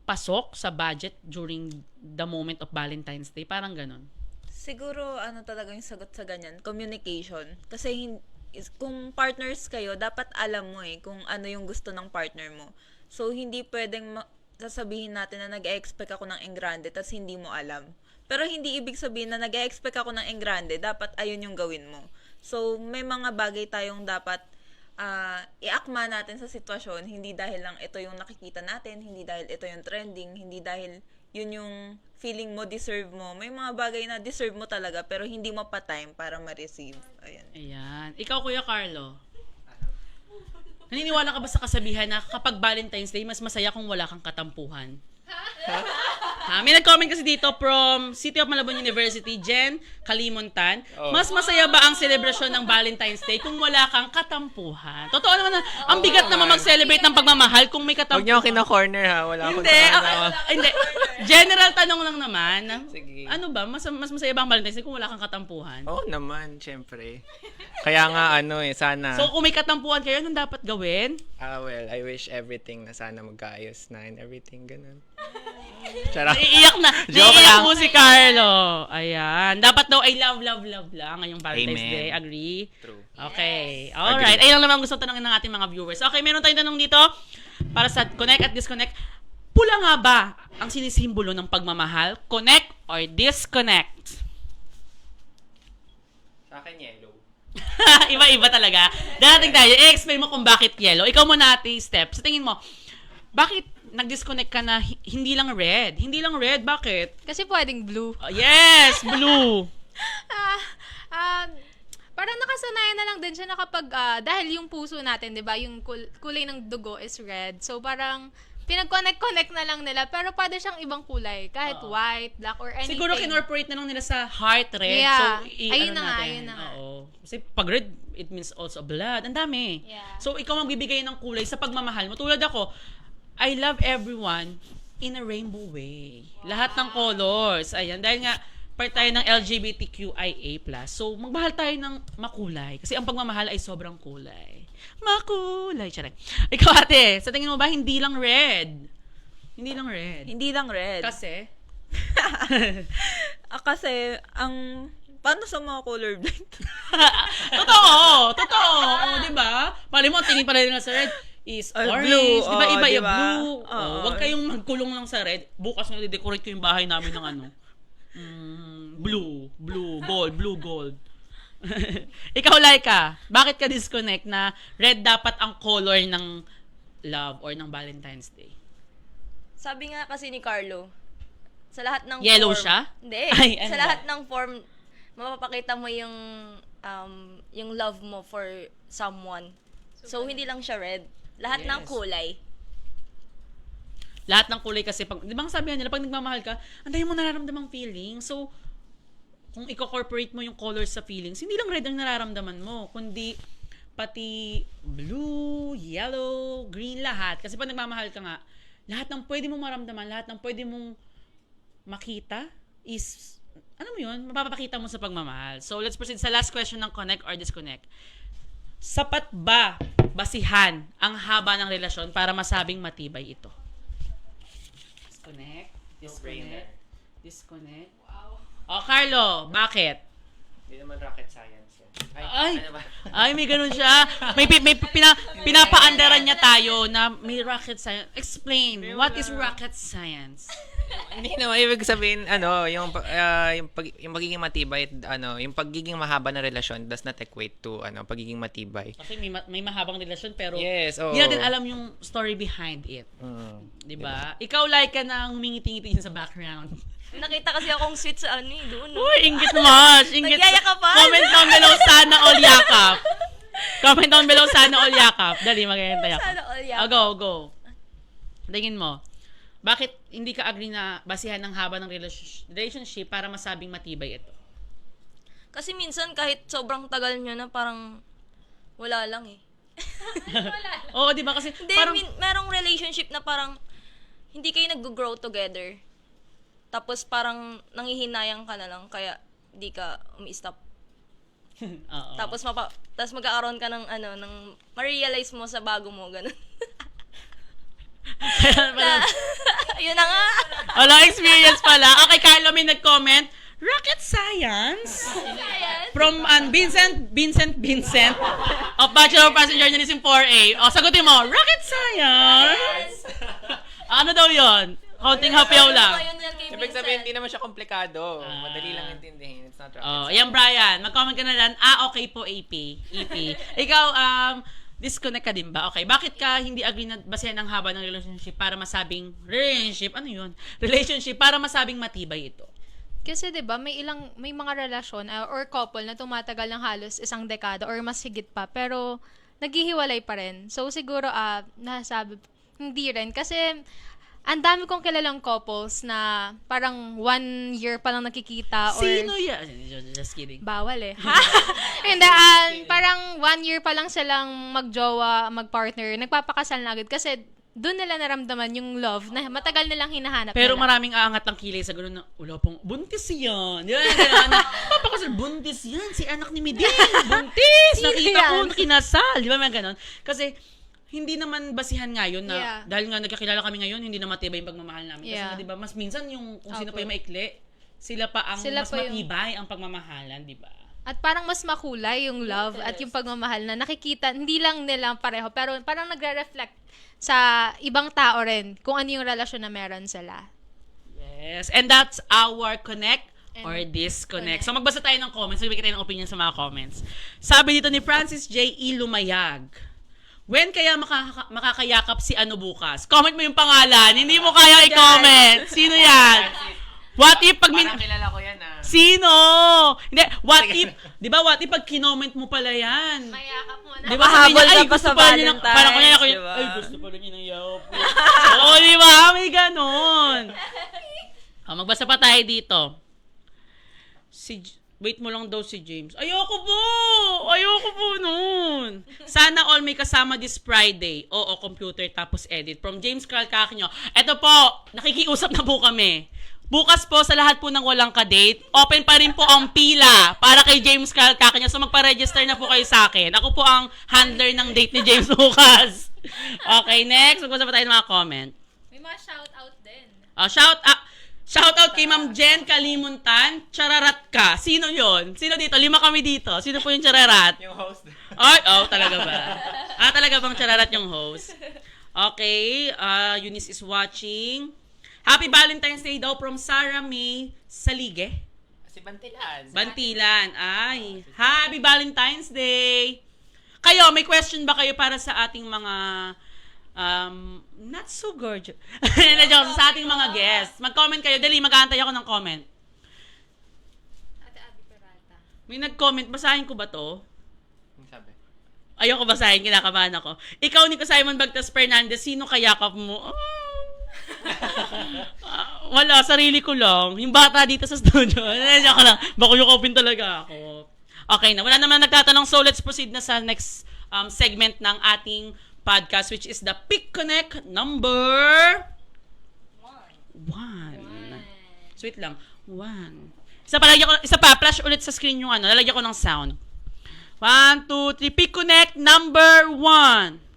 pasok sa budget during the moment of Valentine's Day. Parang ganun. Siguro, talaga yung sagot sa ganyan? Communication. Kasi kung partners kayo, dapat alam mo kung ano yung gusto ng partner mo. So, hindi pwedeng sasabihin natin na nag-expect ako ng engrande tas hindi mo alam. Pero hindi ibig sabihin na nag-expect ako ng engrande, dapat ayun yung gawin mo. So, may mga bagay tayong dapat iakma natin sa sitwasyon, hindi dahil lang ito yung nakikita natin, hindi dahil ito yung trending, hindi dahil yun yung feeling mo, deserve mo. May mga bagay na deserve mo talaga, pero hindi mo pa time para ma-receive. Ayan. Ayan. Ikaw, Kuya Carlo. Naniniwala ka ba sa kasabihan na kapag Valentine's Day, mas masaya kung wala kang katampuhan? May nag-comment kasi dito from City of Malabon University, Jen Kalimontan. Mas masaya ba ang selebrasyon ng Valentine's Day kung wala kang katampuhan? Totoo naman na, ang bigat naman mag-celebrate ng pagmamahal kung may Huwag niyo katampuhan. ako kina-corner ha. Wala akong Hindi, tama. hindi. General tanong lang naman. Sige. Ano ba? Mas masaya ba ang Valentine's Day kung wala kang katampuhan? Oo naman, syempre. Kaya nga sana. So, kung may katampuan kayo, anong dapat gawin? Well, I wish everything na sana magkaayos na and everything, ganun. Charot. Naiiyak na. Joke Naiiyak lang. po si Carlo. Ayan. Dapat daw I love, love, love lang ngayong Valentine's Amen. Day. Agree? True. Okay. Alright. Ayun lang naman ang gusto tanongin ng ating mga viewers. Okay, meron tayong tanong dito para sa connect at disconnect. Pula nga ba ang sinisimbolo ng pagmamahal? Connect or disconnect? Sa akin, yellow. Iba-iba talaga. Darating tayo. I-explain mo kung bakit yellow. Ikaw muna, Ate Step. Sa tingin mo, bakit nag-disconnect ka na hindi lang red? Hindi lang red, bakit? Kasi pwedeng blue. Yes, blue. Parang nakasanayan na lang din siya na kapag, dahil yung puso natin, di ba, yung kulay ng dugo is red. So, parang pinag-connect na lang nila. Pero pwede siyang ibang kulay. Kahit white, black, or anything. Siguro kinorporate na lang nila sa heart red. Yeah. So, Ayun na nga, natin. ayun na nga. Oo. Kasi pag red, it means also blood. Ang dami. Yeah. So, ikaw magbibigay ng kulay sa pagmamahal mo. Tulad ako, I love everyone in a rainbow way. Lahat ng colors. Ayan. Dahil nga, part tayo ng LGBTQIA+. So, magmahal tayo ng makulay. Kasi ang pagmamahal ay sobrang kulay. Makulay. Charay. Ikaw, ate, sa tingin mo ba, hindi lang red? Hindi lang red. Hindi lang red. Kasi, Kasi, paano sa mga colorblind? totoo. Oo, di ba? Mali mo, ang tingin pa rin nga sa red is Or orange. blue. Di ba? Oo, Iba, di ba? blue. Oo. Huwag kayong magkulong lang sa red. Bukas na decorate ko yung bahay namin ng blue, gold. Ikaw, Laika, bakit ka disconnect na red dapat ang color ng love or ng Valentine's Day? Sabi nga kasi ni Carlo, sa lahat ng Yellow form, siya? Hindi. Ay, ano sa ba? lahat ng form, mapapakita mo yung love mo for someone. So, hindi lang siya red. Lahat ng Yes. kulay. Lahat ng kulay kasi, di ba ang sabihan nila, pag nagmamahal ka, ang dami mo nararamdamang feeling. So, kung i-corporate mo yung colors sa feelings, hindi lang red ang nararamdaman mo, kundi pati blue, yellow, green, lahat. Kasi pag nagmamahal ka nga, lahat ng pwede mong maramdaman, lahat ng pwede mong makita is, ano mo yun, mapapakita mo sa pagmamahal. So, let's proceed sa last question ng connect or disconnect. Sapat ba basihan ang haba ng relasyon para masabing matibay ito? Disconnect. Wow. Oh, Carlo, bakit? Hindi naman rocket science yan. Ay, ano ba? ay, may ganun siya. May pinapaandaran niya tayo na may rocket science. Explain, what is rocket science? Hindi naman ibig sabihin yung pagiging matibay, yung pagiging mahaba na relasyon does not equate to pagiging matibay. Kasi may mahabang relasyon pero Yes, oo. hindi natin alam yung story behind it. Di ba? Ikaw like ka na humingiti-ngiti sa background. Nakita kasi akong sweet sa doon. Uy, inggit mas. Inggit. Nagyayakapan. Comment down below sana all yakap. Comment down below sana all yakap. Dali, maganda yakap. Sana all yakap. Go. Tingin mo, bakit hindi ka agree na basihan ng haba ng relationship para masabing matibay ito? Kasi minsan kahit sobrang tagal nyo na parang wala lang eh. Oo, di ba? Kasi Hindi, parang, merong relationship na parang hindi kayo nag-grow together. Tapos parang nanghihinayang ka na lang kaya di ka umi-stop. Oo. Tapos magkakaroon ka ng ng ma-realize mo sa bago mo ganun. Yun na nga. Wala experience pala. Okay, Carlo, may nag-comment. Rocket science? From Vincent of Bachelor of Passenger Journalism 4A. O, sagutin mo, rocket science? Ano daw yon? Counting hapyaw lang. Ayun yan kay Ibig Vincent. sabihin, hindi naman siya komplikado. Madali lang intindihin. It's not rocket Oh, science. yan Brian, mag-comment ka na lang. Okay po, EP. Ikaw, disconnect ka din ba? Okay, bakit ka hindi agree na basehan ang haba ng relationship para masabing relationship? Ano yun? Relationship para masabing matibay ito. Kasi 'di ba may mga relasyon or couple na tumatagal ng halos isang dekada or mas higit pa pero naghihiwalay pa rin. So siguro nasabi hindi rin kasi ang dami kong kilalang couples na parang 1 year pa lang nakikita or Sino yan? Just kidding. bawal eh. Ha? Hindi, parang 1 year pa lang silang magjowa, magpartner, nagpapakasal na agad kasi doon nila naramdaman yung love na matagal nilang hinahanap Pero nila. maraming aangat ng kilay sa gano'n na, wala pong, buntis yan. Di ba? Gano'n na, papakasal, buntis yan. Si anak ni Medin, buntis. Sino Nakita ko, yan? kinasal. Di ba may gano'n? Kasi, hindi naman basihan ngayon na, Yeah. dahil nga nagkakilala kami ngayon, hindi na matibay yung pagmamahal namin. Kasi Yeah. nga, di ba, mas minsan yung, kung sino Opo. pa yung maikli, sila pa ang Sila mas pa yung- matibay ang pagmamahalan, di ba? At parang mas makulay yung love at yung pagmamahal na nakikita, hindi lang nila pareho, pero parang nagre-reflect sa ibang tao rin kung ano yung relasyon na meron sila. Yes. And that's our connect And or disconnect. connect. So magbasa tayo ng comments. Magbigay tayo ng opinion sa mga comments. Sabi dito ni Francis J. E. Lumayag, when kaya makakayakap si ano bukas? Comment mo yung pangalan. Hindi mo kaya i-comment. Sino yan? What if pag Parang kilala ko yan Sino? Hindi, what if, di ba, what if pag kinoment mo pala yan? Mayakap mo na. Di ba sabi niya, Mahabol ka ay, pa gusto sa pala niya ng, Valentine's, parang kunya ako, di ba? ay, gusto pala niya ng yaw po. Oo, di ba? May ganon. Magbasa pa tayo dito. Wait mo lang daw si James. Ayoko po nun. Sana all may kasama this Friday. Oo, computer tapos edit. From James Carl Caquinho. Eto po, nakikiusap na po kami. Bukas po sa lahat po ng walang ka-date, open pa rin po ang pila para kay James Carl Caquinho. So magpa-register na po kayo sa akin. Ako po ang handler ng date ni James bukas. Okay, next. Magbasa pa tayo ng mga comment. May mga shout-out din. Shout out kay Ma'am Jen Kalimuntan. Chararat ka. Sino yon? Sino dito? 5 kami dito. Sino po yung chararat? Yung host. Ay, talaga ba? Talaga bang chararat yung host? Okay, Eunice is watching. Happy Valentine's Day daw from Sarah May Salige. Si Bantilan. Bantilan. Ay, Happy Valentine's Day. Kayo, may question ba kayo para sa ating mga not so gorgeous. Sa ating mga guests. Mag-comment kayo. Dali, mag-aantay ako ng comment. Ate Abby Peralta. May nag-comment. Basahin ko ba to? Yung sabi. Ayoko basahin. Kinakabahan ako. Ikaw, Nico Simon Bagtas Fernandez, sino kayakap mo? Wala, sarili ko lang. Yung bata dito sa studio. Joke lang. Baka yukopin talaga ako. Okay na. Wala naman nagtatanong. So, let's proceed na sa next segment ng ating podcast, which is the Pick Connect number 1. Sweet lang. 1. Isa pa, flash ulit sa screen yung lalagyan ko ng sound. 1, 2, 3. Pick Connect number 1.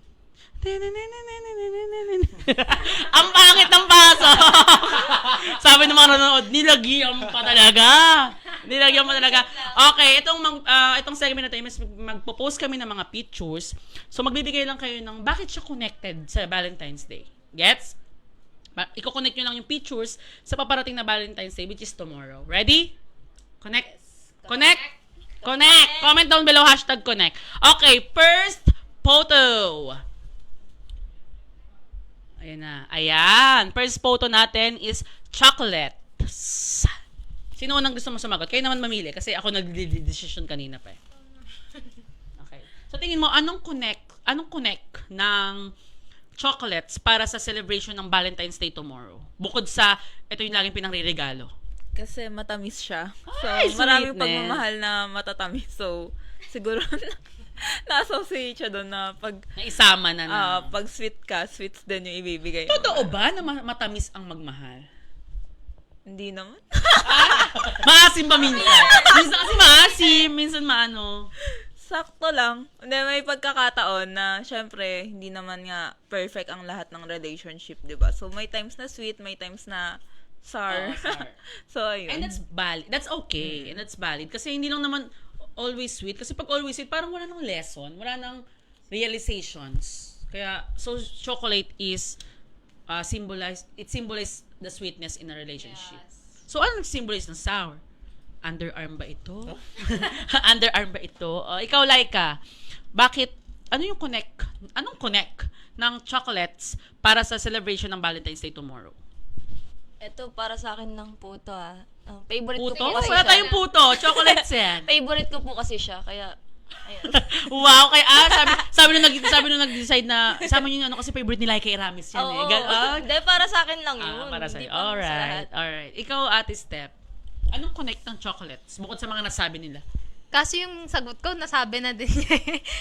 Ang pangit ng pasok. Sabi ng mga nanonood, nilagyan mo pa talaga. Okay, itong segment na tayo, magpo-post kami ng mga pictures. So, magbibigay lang kayo ng bakit siya connected sa Valentine's Day. Gets? Iko-connect nyo lang yung pictures sa paparating na Valentine's Day, which is tomorrow. Ready? Connect. Connect. Comment down below, #connect. Okay, first photo. Ayan na. Ayan. First photo natin is chocolate. Sino unang gusto mo sumagot? Kayo naman mamili kasi ako nag-decision kanina pa eh. Okay. So tingin mo, anong connect ng chocolates para sa celebration ng Valentine's Day tomorrow? Bukod sa, ito yung laging pinangre-regalo. Kasi matamis siya. So, Ay, maraming sweetness. pagmamahal na matatamis. So, siguro na-associate siya doon na pag Naisama na. pag sweet ka, sweets din yung ibibigay. Totoo ba na matamis ang magmahal? Hindi naman. Maasim ba minsan? Minsan kasi maasim, minsan maano. Sakto lang. Hindi, may pagkakataon na, syempre, hindi naman nga perfect ang lahat ng relationship, di ba? So, may times na sweet, may times na sour. Sour. So, ayun. And that's valid. That's okay. And that's valid. Kasi hindi lang naman always sweet. Kasi pag always sweet, parang wala nang lesson. Wala nang realizations. Kaya, so chocolate is it symbolizes the sweetness in a relationship. So, ano nag-symbolize ng sour? Underarm ba ito? Underarm ba ito? Ikaw, Laika, bakit, anong connect ng chocolates para sa celebration ng Valentine's Day tomorrow? Ito, para sa akin ng puto favorite Puto? ko po kasi Wala siya. tayong puto. Chocolates yan. Favorite ko po kasi siya, kaya, ayan. Wow, kaya sabi nung nag-decide na sama niyo ano kasi favorite ni Laika Iramis yan Oo, hindi, para sa akin lang yun. Para sa Hindi pa sa lahat. Alright. Ikaw, Ate Step, anong connect ng chocolates bukod sa mga nasabi nila? Kasi yung sagot ko, nasabi na din niya.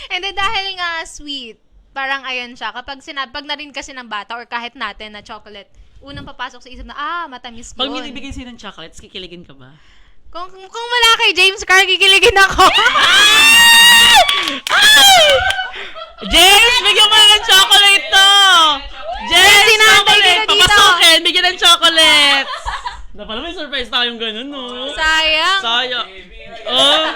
And then, dahil nga sweet, parang ayan siya. Pag narin kasi ng bata or kahit natin na chocolate, unang papasok sa isip na, matamis Pag yun. binibigay sa'yo ng chocolates, kikiligin ka ba? Kung wala kay James Carr, kikiligin ako. James, bigyan mo na ng chocolate to! James, sinantay ko chocolate! na dito. Papasukin, bigyan ng chocolates! Na pala may surprise tayong ganun, no? Sayang. Sayang. Oh.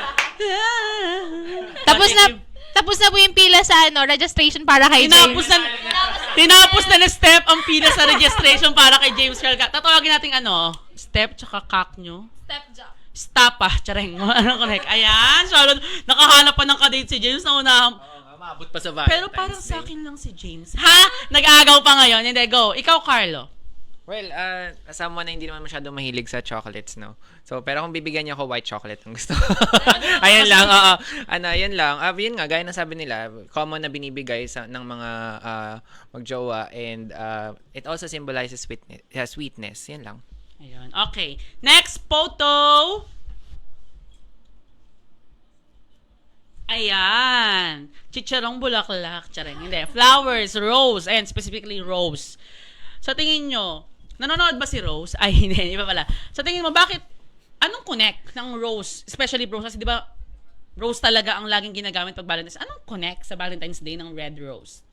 Tapos na po yung pila sa registration para kay Tinapos James. tinapos na ng step ang pila sa registration para kay James Carl. Tatawagin natin step tsaka kak nyo. Step job. Stop chareng. Ano correct? Ayan, Sharon, nakahanap pa ng kadate si James na una. Maabot pa sa Valentine's Pero parang Day. sa akin lang si James. Ha? Nag-aagaw pa ngayon. Hindi, go. Ikaw, Carlo. Well, someone na hindi naman masyadong mahilig sa chocolates, no? So, pero kung bibigyan niyo ako white chocolate ang gusto. Ayun lang, oo. Yun lang. Yun nga, gaya na sabi nila, common na binibigay ng mga magjowa and it also symbolizes sweetness. Yan lang. Ayun. Okay. Next photo. Ayan. Chicharong bulaklak. Chareng. Hindi. Flowers, rose. Ayan, specifically rose. Sa tingin nyo, nanonood ba si Rose? Ay, hindi. Iba pala. Sa tingin mo, anong connect ng rose? Especially rose. Kasi di ba, rose talaga ang laging ginagamit pag Valentine's. Anong connect sa Valentine's Day ng red rose?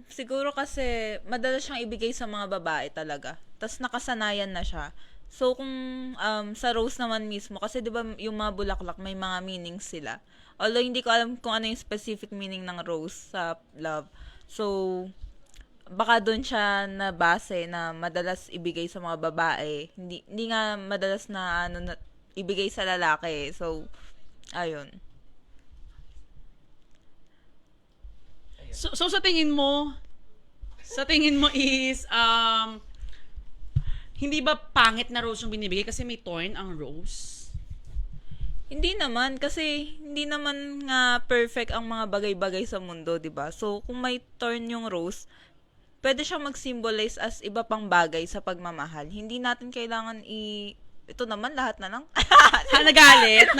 Siguro kasi madalas siyang ibigay sa mga babae talaga. Tapos nakasanayan na siya. So kung sa rose naman mismo, kasi 'di ba yung mga bulaklak may mga meanings sila. Although hindi ko alam kung ano yung specific meaning ng rose sa love. So baka doon siya na base na madalas ibigay sa mga babae. Hindi nga madalas na ibigay sa lalaki. So ayun. So sa tingin mo is, hindi ba pangit na rose yung binibigay kasi may thorn ang rose? Hindi naman kasi hindi naman nga perfect ang mga bagay-bagay sa mundo, 'di ba? So kung may thorn yung rose, pwede siyang mag-symbolize as iba pang bagay sa pagmamahal. Hindi natin kailangan ito naman lahat na lang. Nagalit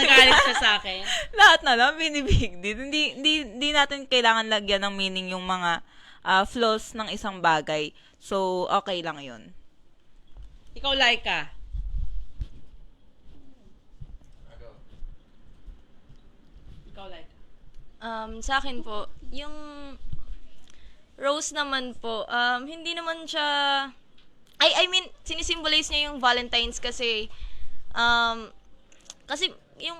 siya sa akin. Lahat na lang binibig din. Hindi natin kailangan lagyan ng meaning yung mga flaws ng isang bagay. So okay lang 'yun. Ikaw, Laika. Ikaw, Laika. Sa akin po, yung rose naman po, hindi naman siya, I mean, sinisimbolize niya yung Valentine's kasi yung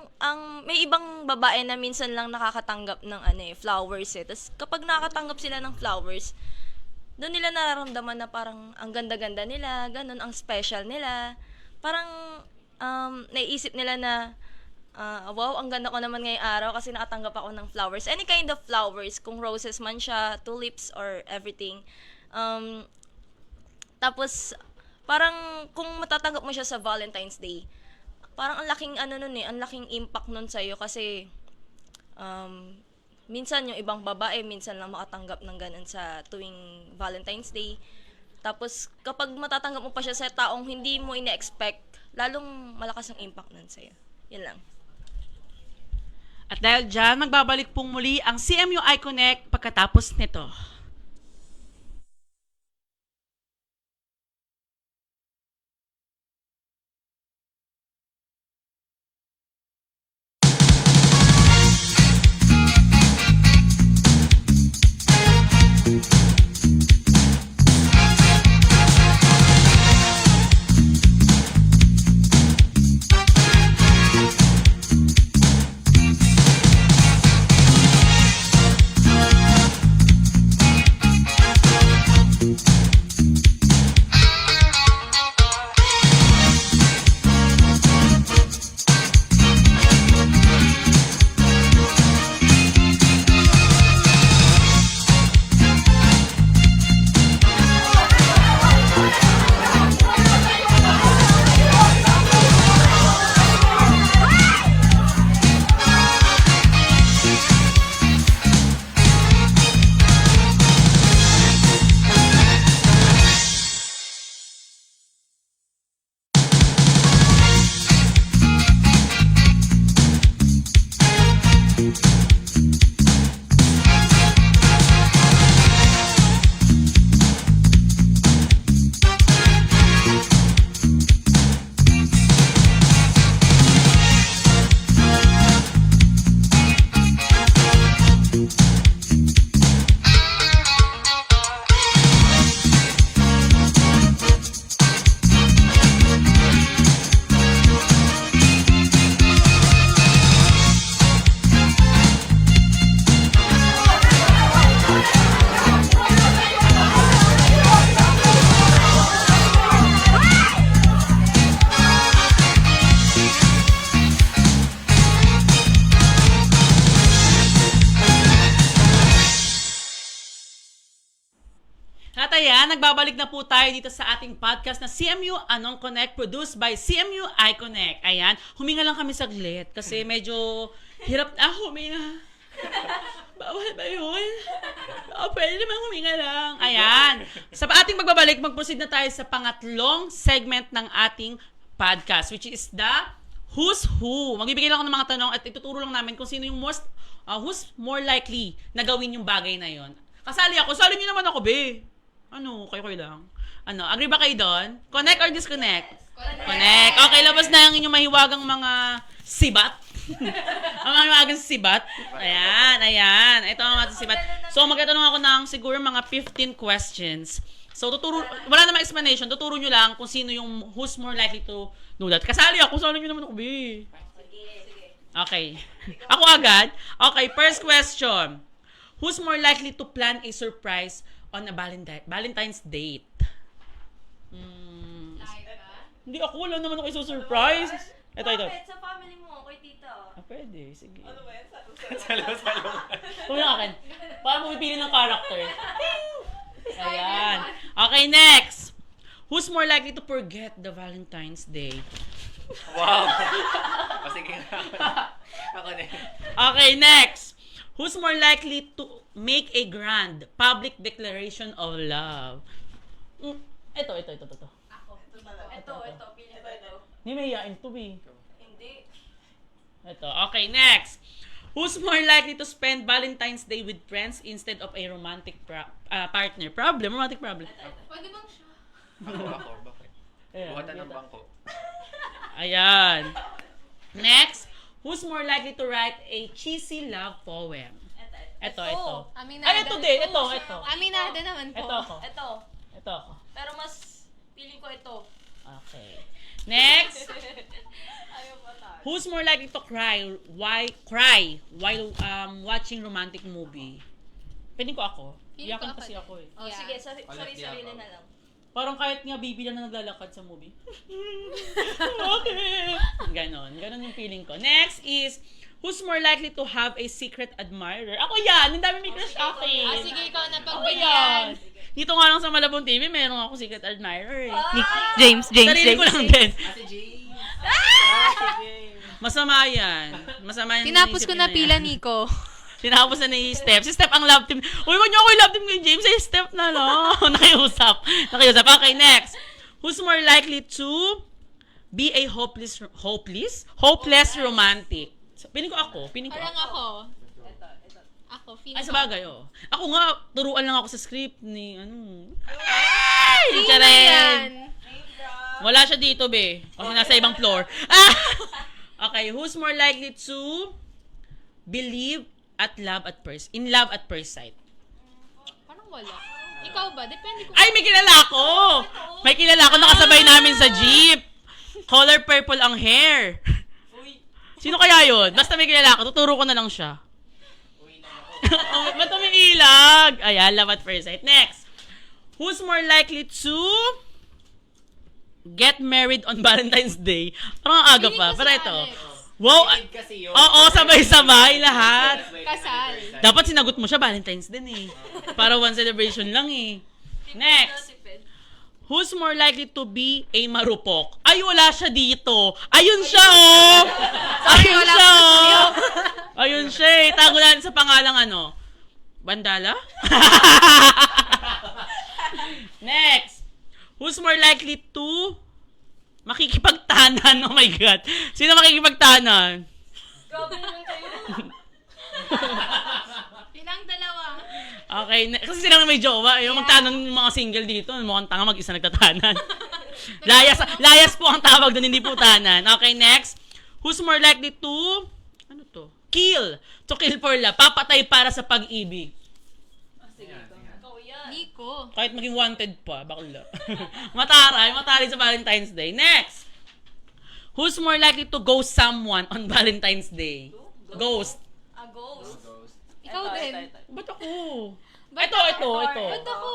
may ibang babae na minsan lang nakakatanggap ng flowers eh. Tapos kapag nakakatanggap sila ng flowers, doon nila nararamdaman na parang ang ganda-ganda nila, ganun, ang special nila. Parang naiisip nila na wow, ang ganda ko naman ngayong araw kasi nakatanggap ako ng flowers. Any kind of flowers, kung roses man siya, tulips or everything. Tapos parang kung matatanggap mo siya sa Valentine's Day, parang ang laking ang laking impact nun sa'yo kasi minsan yung ibang babae, minsan lang makatanggap ng ganun sa tuwing Valentine's Day. Tapos kapag matatanggap mo pa siya sa taong hindi mo ina-expect, lalong malakas ang impact nun sa'yo. Yun lang. At dahil dyan, magbabalik pong muli ang CMU iConnect pagkatapos nito. ayan, nagbabalik na po tayo dito sa ating podcast na CMU Anong Connect, produced by CMU iConnect. Ayan, huminga lang kami saglit kasi medyo hirap na huminga. Bawal ba yun? Pwede naman huminga lang. Ayan. Sa ating pagbabalik, mag-proceed na tayo sa pangatlong segment ng ating podcast, which is the Who's Who. Magbibigay lang ako ng mga tanong at ituturo lang namin kung sino yung who's more likely na gawin yung bagay na yon. Kasali ako. Sali niyo naman ako, be. Ano, kayo lang. Ano, agree ba kayo doon? Connect or disconnect? Connect. Okay, labas na yung inyong mahiwagang mga sibat. Ang mga mahiwagang sibat. Ayan. Ito ang mga sibat. So, magtatanong ako ng siguro mga 15 questions. So, wala namang explanation. Tuturo nyo lang kung sino yung who's more likely to do that. Kasali ako. Sali nyo naman ako, be. Okay. Ako agad? Okay, first question. Who's more likely to plan a surprise on a Valentine's date? Hindi ako. Wala naman ako iso-surprise. Ito. Sa family mo, kay tita. Pwede. Sige. Salo. Ito yung akin. Para pumipili ng character. Ayan. Okay, next. Who's more likely to forget the Valentine's Day? Wow. Sige. Ako na. Okay, next. Who's more likely to make a grand public declaration of love? Ito. Ito, pili ko ito. Hindi may iyain to, be. Hindi. Ito. Okay, next. Who's more likely to spend Valentine's Day with friends instead of a romantic partner? Romantic problem. Pwede bang siya? Ako. Bakit? Ayan, Buhatan ng dito. bangko. Ayan. Next. Who's more likely to write a cheesy love poem? Ito. Aminado. Ay, ito din. Ito. Aminado naman po. Ito ako. Ito. Ito ako. Pero mas pili ko ito. Okay. Next. Ayaw pa tayo. Who's more likely to cry while watching romantic movie? Pwede ko ako. Feeling ko Iyakan ako kasi din. ako eh. Oh, Yeah. sige, sarili na lang. Parang kahit nga bibi lang na naglalakad sa movie. Okay. Ganon yung feeling ko. Next is, who's more likely to have a secret admirer? Ako yan! Ang dami may crush akin. Sige, ikaw na Ako pagbigyan. yan. Dito nga lang sa Malabon TV, meron ako secret admirer eh. James. Sarili ko lang din. Si Jay. Masama yan. Tinapos ko na yan. pila, Nico. Tinapos na ni Steph. Si Steph ang love team. Uy, wag niyo ako yung love team kay James. Ay, Steph na lang. Nakiusap. Okay, next. Who's more likely to be a hopeless romantic? So, piling ko ako. Parang ako. Ako, feeling Ay, ko. sabagay, oh. Ako nga, turuan lang ako sa script ni, Ay! Sino Charing! yan? Wala siya dito, be. Kasi nasa ibang floor. Okay, who's more likely to believe in love at first sight? Parang wala. Ikaw ba? Depende kung... Ay, may kilala ako! May kilala ako, nakasabay namin sa jeep. Color purple ang hair. Sino kaya yun? Basta may kilala ako, tuturo ko na lang siya. Ba't umiilag? Ayan, love at first sight. Next. Who's more likely to get married on Valentine's Day? Parang ang aga Feeling pa. ko si Pero ito. Alex. Wow! Kasi yun. Oo, sabay-sabay lahat. Kasal. Dapat sinagot mo siya Valentine's din eh. Para one celebration lang eh. Next. Who's more likely to be a marupok? Ay, wala siya dito. Ayun siya, oh! Ayun siya, oh! Ayun siya eh. Tago natin sa pangalang ano. Bandala? Next. Who's more likely to makikipagtanan? Oh my God. Sino makikipagtanan? Grabe naman kayo. Silang dalawa. Okay, kasi silang may jowa. Yung magtanan yung mga single dito, mukhang tanga mag-isa nagtatanan. layas po ang tawag doon, hindi po tanan. Okay, next. Who's more likely to, kill. To kill for love. Papatay para sa pag-ibig. Ikaw yan. Nico. Kahit maging wanted pa, bakla. Mataray sa Valentine's Day. Next. Who's more likely to ghost someone on Valentine's Day? Ghost. A ghost. Ikaw din. Ba't ako? Ba't Ito. Ba't ako?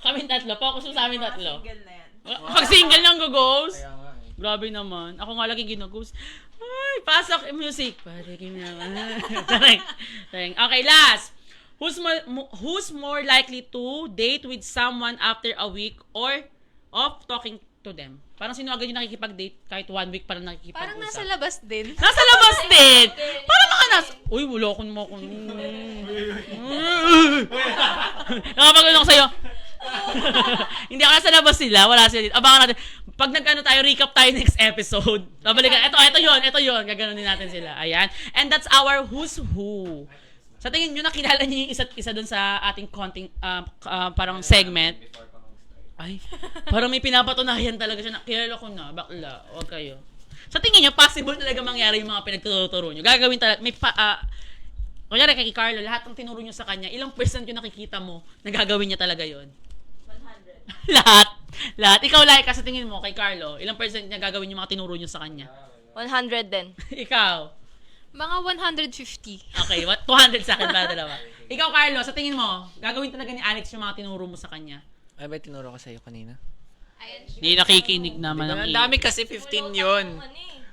Kaming tatlo. Focus mo sa amin tatlo. Single na yan. Pag single lang go-ghost. Kaya nga eh. Grabe naman. Ako nga lagi ginaghost. Ay, pasok music. Pare, kinaman. Taring. Okay, last. Who's more likely to date with someone after a week or of talking to them? Parang sino agad yung nakikipag-date kahit 1 week pa lang nakikipag-usap? Parang nasa labas din. Nasa labas din! Parang mga uy, wala akong mo akong... Nakapag-ano ko sa'yo. Hindi ako nasa labas sila, wala sila dito. Abangan natin. Pag nag-ano tayo, recap tayo next episode. Babalikan, ito yun. Gaganon din natin sila. Ayan. And that's our who's who. Sa tingin nyo, nakilala nyo yung isa't isa dun sa ating konting, parang segment. Ay, parang may pinapatunayan talaga siya na, kilala ko na, bakla, wag kayo. Sa tingin nyo, possible talaga mangyari yung mga pinagtuturo nyo. Gagawin talaga, kunyari kay Carlo, lahat ng tinuro nyo sa kanya, ilang percent yung nakikita mo na gagawin niya talaga yon? 100. Lahat. Ikaw, Laika, sa tingin mo kay Carlo, ilang percent niya gagawin yung mga tinuro nyo sa kanya? 100 din. Ikaw? Mga 150. Okay, 200 sa akin para dalawa. Ikaw, Carlo, sa tingin mo, gagawin talaga ni Alex yung mga tinuro mo sa kanya? Ay, ba tinuro ko sa'yo kanina? Hindi nakikinig naman ng Ang dami kasi 15 yun.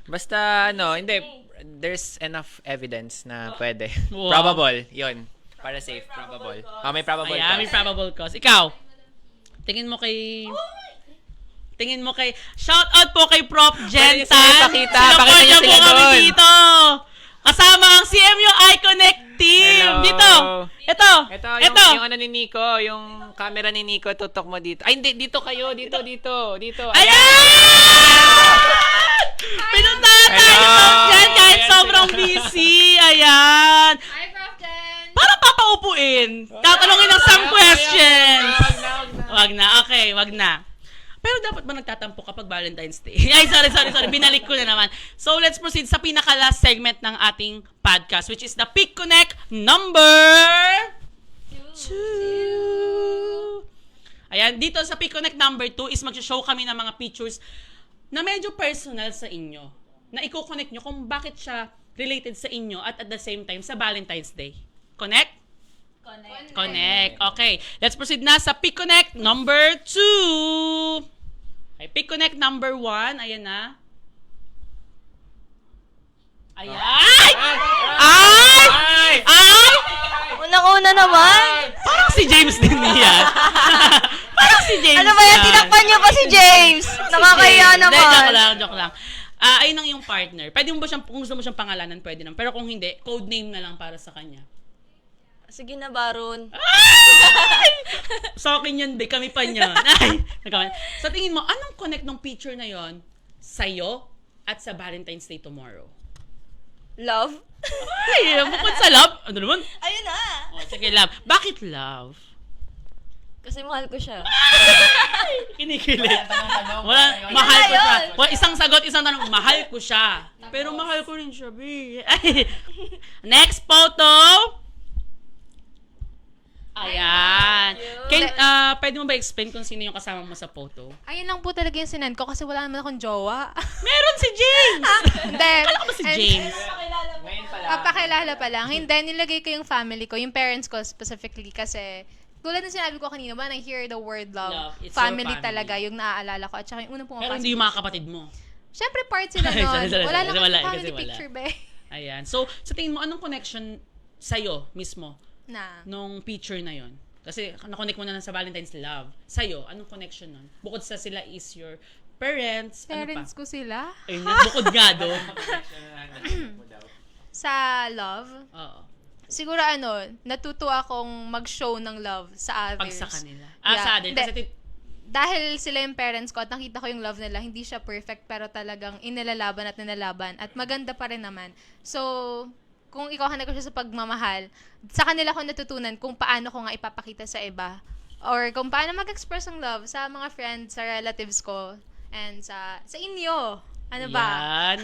Basta, hindi. There's enough evidence na pwede. Wow. Probable, yun. Para safe, probable. May probable Ayan, may probable cause. Ikaw, tingin mo kay... Shout out po kay Prof. Jen Tan. Pakita niyo po sila kami doon. dito. Kasama ang CMU iConnect team. Hello. Dito. Ito. Yung ano ni Nico, yung camera ni Nico, tutok mo dito. Ay, hindi, dito kayo, dito. Ayan! Pinuntahan tayo ni Hello. Prof. Jen kahit Ayan sobrang sila. busy. Ayan. Hi, Prof. Jen! Parang papaupuin. Tatanungin ng some questions. Wag na. Pero dapat ba nagtatampo kapag Valentine's Day? Ay, sorry. Binalik ko na naman. So, let's proceed sa pinaka-last segment ng ating podcast, which is the Pick Connect number 2. Ayan, dito sa Pick Connect number 2 is mag-show kami ng mga pictures na medyo personal sa inyo. Na i-connect nyo kung bakit siya related sa inyo at the same time sa Valentine's Day. Connect. Okay. Let's proceed na sa Pick Connect number 2. Okay, Pick Connect number 1. Ayan na. Ayan. Ay! Unang-una naman. Parang si James din yan. Parang si James Ano ba yan? Tinakpan niyo pa si James. Nakakahiya Hindi, naman. joke lang. Ayun ang yung partner. Pwede mo ba siyang, kung gusto mo siyang pangalanan, pwede naman. Pero kung hindi, code name na lang para sa kanya. Sige na, Baron. Sa akin yan, kami pa niyan. Sa tingin mo, anong connect ng picture na yon sa'yo at sa Valentine's Day tomorrow? Love? Ay, bukod sa love, ano naman? Ayun na. Sige, love. Bakit love? Kasi mahal ko siya. Kinikilig. Mahal ko siya. Isang sagot, isang tanong, mahal ko siya. Pero mahal ko rin siya, B. Next photo. Ayan. Pwede mo ba explain kung sino yung kasama mo sa photo? Ayun lang po talaga yung sinend ko kasi wala naman akong jowa. Meron si James! Hindi. Akala ko ba si James? Pakilala pa lang. Hindi, nilagay ko yung family ko, yung parents ko specifically kasi tulad ng sinabi ko kanina, when I hear the word love, It's your family family. talaga yung naaalala ko. At saka yung unang Pero pumapasok. hindi yung mga kapatid mo. Siyempre part sila nun. Sorry. Wala naman Wala, yung kasi family wala. picture ba eh. Ayan. So, sa tingin mo, anong connection sa'yo mismo Na. nung picture na yon? Kasi nakonect mo na lang sa Valentine's Love. Sa'yo, anong connection nun? Bukod sa sila is your parents, Parents ano pa? ko sila. Ayun, bukod nga doon. Sa love, Oo. siguro natuto akong mag-show ng love sa Pag others. sa kanila. Yeah. Sa atin. Hindi. Kasi Dahil sila yung parents ko at nakita ko yung love nila, hindi siya perfect pero talagang inilalaban at ninalaban at maganda pa rin naman. So, kung ikaw ko siya sa pagmamahal, sa kanila ko natutunan kung paano ko nga ipapakita sa iba or kung paano mag-express ng love sa mga friends, sa relatives ko, and sa inyo. Ano ba? Yan.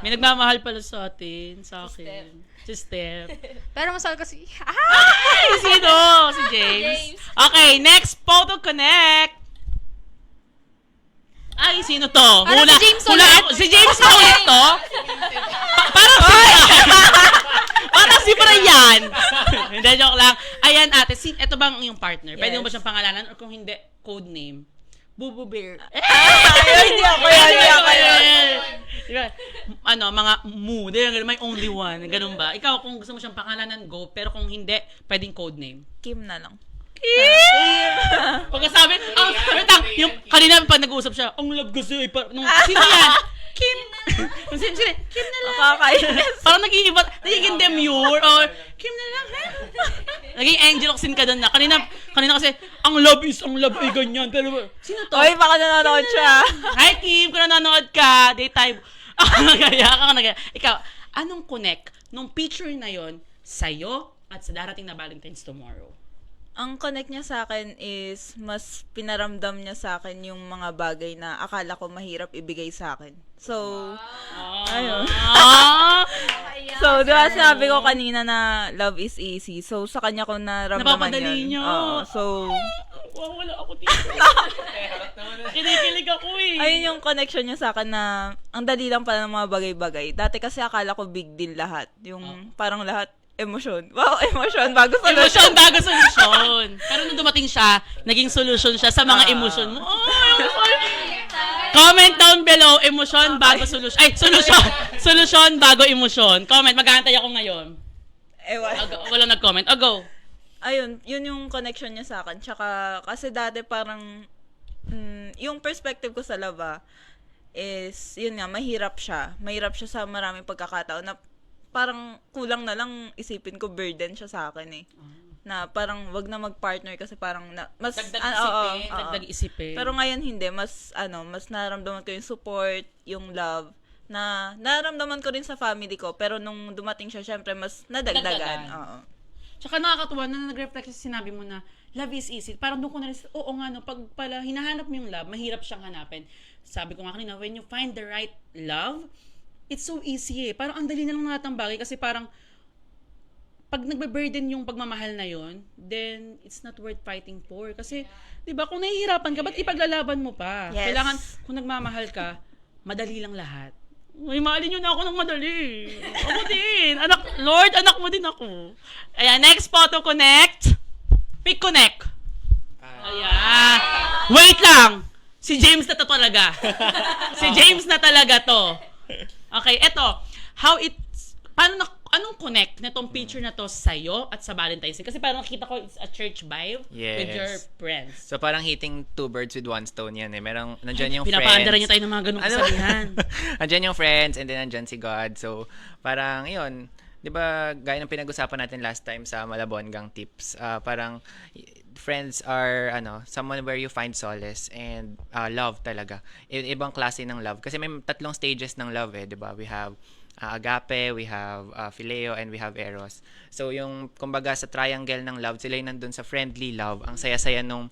May nagmamahal pala sa atin, sa akin. Si Steph. Pero masal kasi, Ay! Sino? Si James. Okay, next photo connect. Ay, sino to? Parang si James ulit. Si James ba ulit to? Parang si Parang si Brian. Hindi, joke lang. Ayan ate, ito bang yung partner? Pwede mo ba Yes. siyang pangalanan or kung hindi, code name? Bubu Bear. Hindi ako yun. Diba? Mga mu, may only one. Ganun ba? Ikaw, kung gusto mo siyang pangalanan, go. Pero kung hindi, pwedeng codename. Kim na lang. Pagkasabi, wait lang, yung kanina pa nag-uusap siya, ang love ko sa'yo, sino yan? Kim. Sino? Kim na lang. Nakakainis. Parang nagiging demure, or Kim na lang, ha? Naging angel sin ka doon na. Kanina kasi, ang love ay ganyan. Pero, sino to? Oy, baka nanonood siya. Hi, Kim, kung nanonood ka, daytime. Nagaya. Ikaw, anong connect nung picture na yon sa'yo at sa darating na Valentine's tomorrow? Ang connect niya sa akin is mas pinaramdam niya sa akin yung mga bagay na akala ko mahirap ibigay sa akin. So, ayun. So, diba sinabi ko kanina na love is easy. So, sa kanya ko naramdaman Napapadali yun. niyo. Oo. So, Wala ako dito. Kinikilig ako eh. ayun yung connection niya sa akin na ang dali lang pala ng mga bagay-bagay. Dati kasi akala ko big deal lahat. Yung parang lahat emosyon. Wow, emosyon bago solusyon. Emosyon bago solusyon. Pero nung dumating siya, naging solution siya sa mga emosyon mo. Comment down below, emosyon bago solusyon. Ay, solusyon. Solusyon bago emosyon. Comment, maghahantay ako ngayon. Ewan. Walang nag-comment. Go. Ayun, yun yung connection niya sa akin. Tsaka, kasi dati parang, yung perspective ko sa love is, yun nga, mahirap siya. Mahirap siya sa maraming pagkakataon na parang kulang na lang isipin ko burden siya sa akin eh. Na parang wag na mag-partner kasi parang mas Dagdag isipin. Pero ngayon hindi, mas nararamdaman ko yung support, yung love na nararamdaman ko rin sa family ko, pero nung dumating siya syempre mas nadagdagan. Oo. Tsaka nakakatuwa na nag-reflect sa sinabi mo na love is easy. Parang doon ko na rin, oo nga no, pag pala hinahanap mo yung love, mahirap siyang hanapin. Sabi ko nga kanina, when you find the right love, it's so easy eh. Parang ang dali na lang lahat ng bagay kasi parang pag nagbe-burden yung pagmamahal na yon, then it's not worth fighting for. Kasi, di ba, kung nahihirapan ka, ba't ipaglalaban mo pa? Yes. Kailangan, kung nagmamahal ka, madali lang lahat. Uy, mahalin nyo na ako ng madali. Ako din. Lord, anak mo din ako. Ayan, next photo connect. Pick connect. Ayan. Wait lang. Si James na to talaga. Si James na talaga to. Okay, eto. Anong connect na tong picture na to sa'yo at sa Valentine's Day? Kasi parang nakita ko it's a church vibe with your friends. So parang hitting two birds with one stone yan eh. Nandyan yung Pinapaandara friends. niyo tayo ng mga ganung kasabihan. Nandyan yung friends and then nandyan si God. So parang yun, di ba gaya ng pinag-usapan natin last time sa Malabon Gang Tips, parang friends are someone where you find solace and love talaga. Ibang klase ng love. Kasi may tatlong stages ng love eh, di ba? We have agape, we have phileo, and we have eros. So yung kumbaga sa triangle ng love, sila yung nandun sa friendly love. Ang saya-saya nung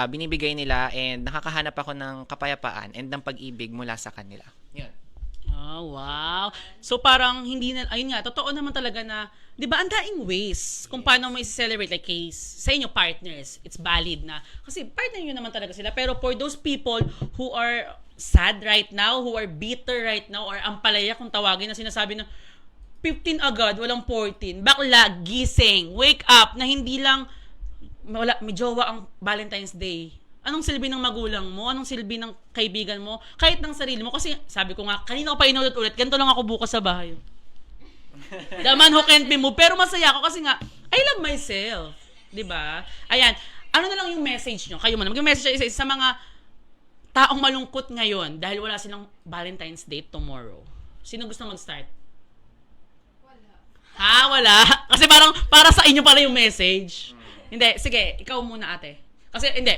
binibigay nila and nakakahanap ako ng kapayapaan and ng pag-ibig mula sa kanila. Yun. Oh, wow. So parang hindi na, ayun nga, totoo naman talaga na, di ba, ang daing ways kung paano mo i-celebrate like case sa inyo partners, it's valid na. Kasi partner nyo naman talaga sila. Pero for those people who are sad right now, who are bitter right now, or ampalaya kung tawagin na sinasabi na 15 agad, walang 14. Bakla, gising, wake up, na hindi lang, may jowa ang Valentine's Day. Anong silbi ng magulang mo? Anong silbi ng kaibigan mo? Kahit ng sarili mo. Kasi sabi ko nga, kanina ko pa inulit-ulit, ganito lang ako bukas sa bahay. The man who can't be moved. Pero masaya ako kasi nga, I love myself. Diba? Ayan. Ano na lang yung message nyo? Kayo muna. Mag-message sa mga taong malungkot ngayon dahil wala silang Valentine's Day tomorrow. Sino gusto mag-start? Wala. Kasi parang para sa inyo pala yung message. Hindi, sige, ikaw muna ate. Kasi hindi,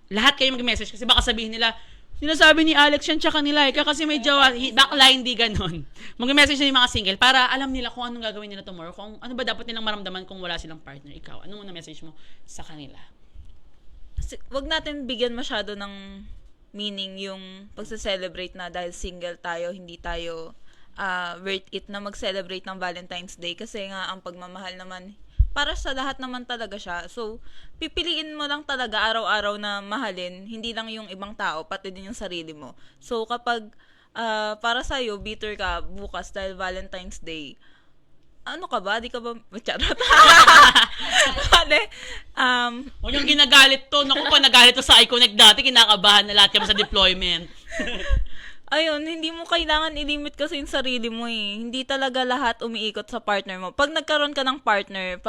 lahat kayo mag-message kasi baka sabihin nila, sinasabi ni Alex yan tsaka nila kasi may jowa, bakla hindi ganon. Mag-message na yung mga single para alam nila kung anong gagawin nila tomorrow, kung ano ba dapat nilang maramdaman kung wala silang partner. Ikaw, ano muna message mo sa kanila? Wag natin bigyan masyado ng meaning yung pagse-celebrate na dahil single tayo, hindi tayo worth it na mag-celebrate ng Valentine's Day kasi nga ang pagmamahal naman para sa lahat naman talaga siya. So, pipiliin mo lang talaga araw-araw na mahalin, hindi lang yung ibang tao, pati din yung sarili mo. So, kapag para sa'yo, bitter ka bukas dahil Valentine's Day, ano ka ba? Di ka ba, charot. Hindi, Huwag yung ginagalit to. Naku, pa nagalit to sa iConnect dati, kinakabahan na lahat kami sa deployment. ayun, hindi mo kailangan i-limit kasi yung sarili mo eh. Hindi talaga lahat umiikot sa partner mo. Pag nagkaroon ka ng partner,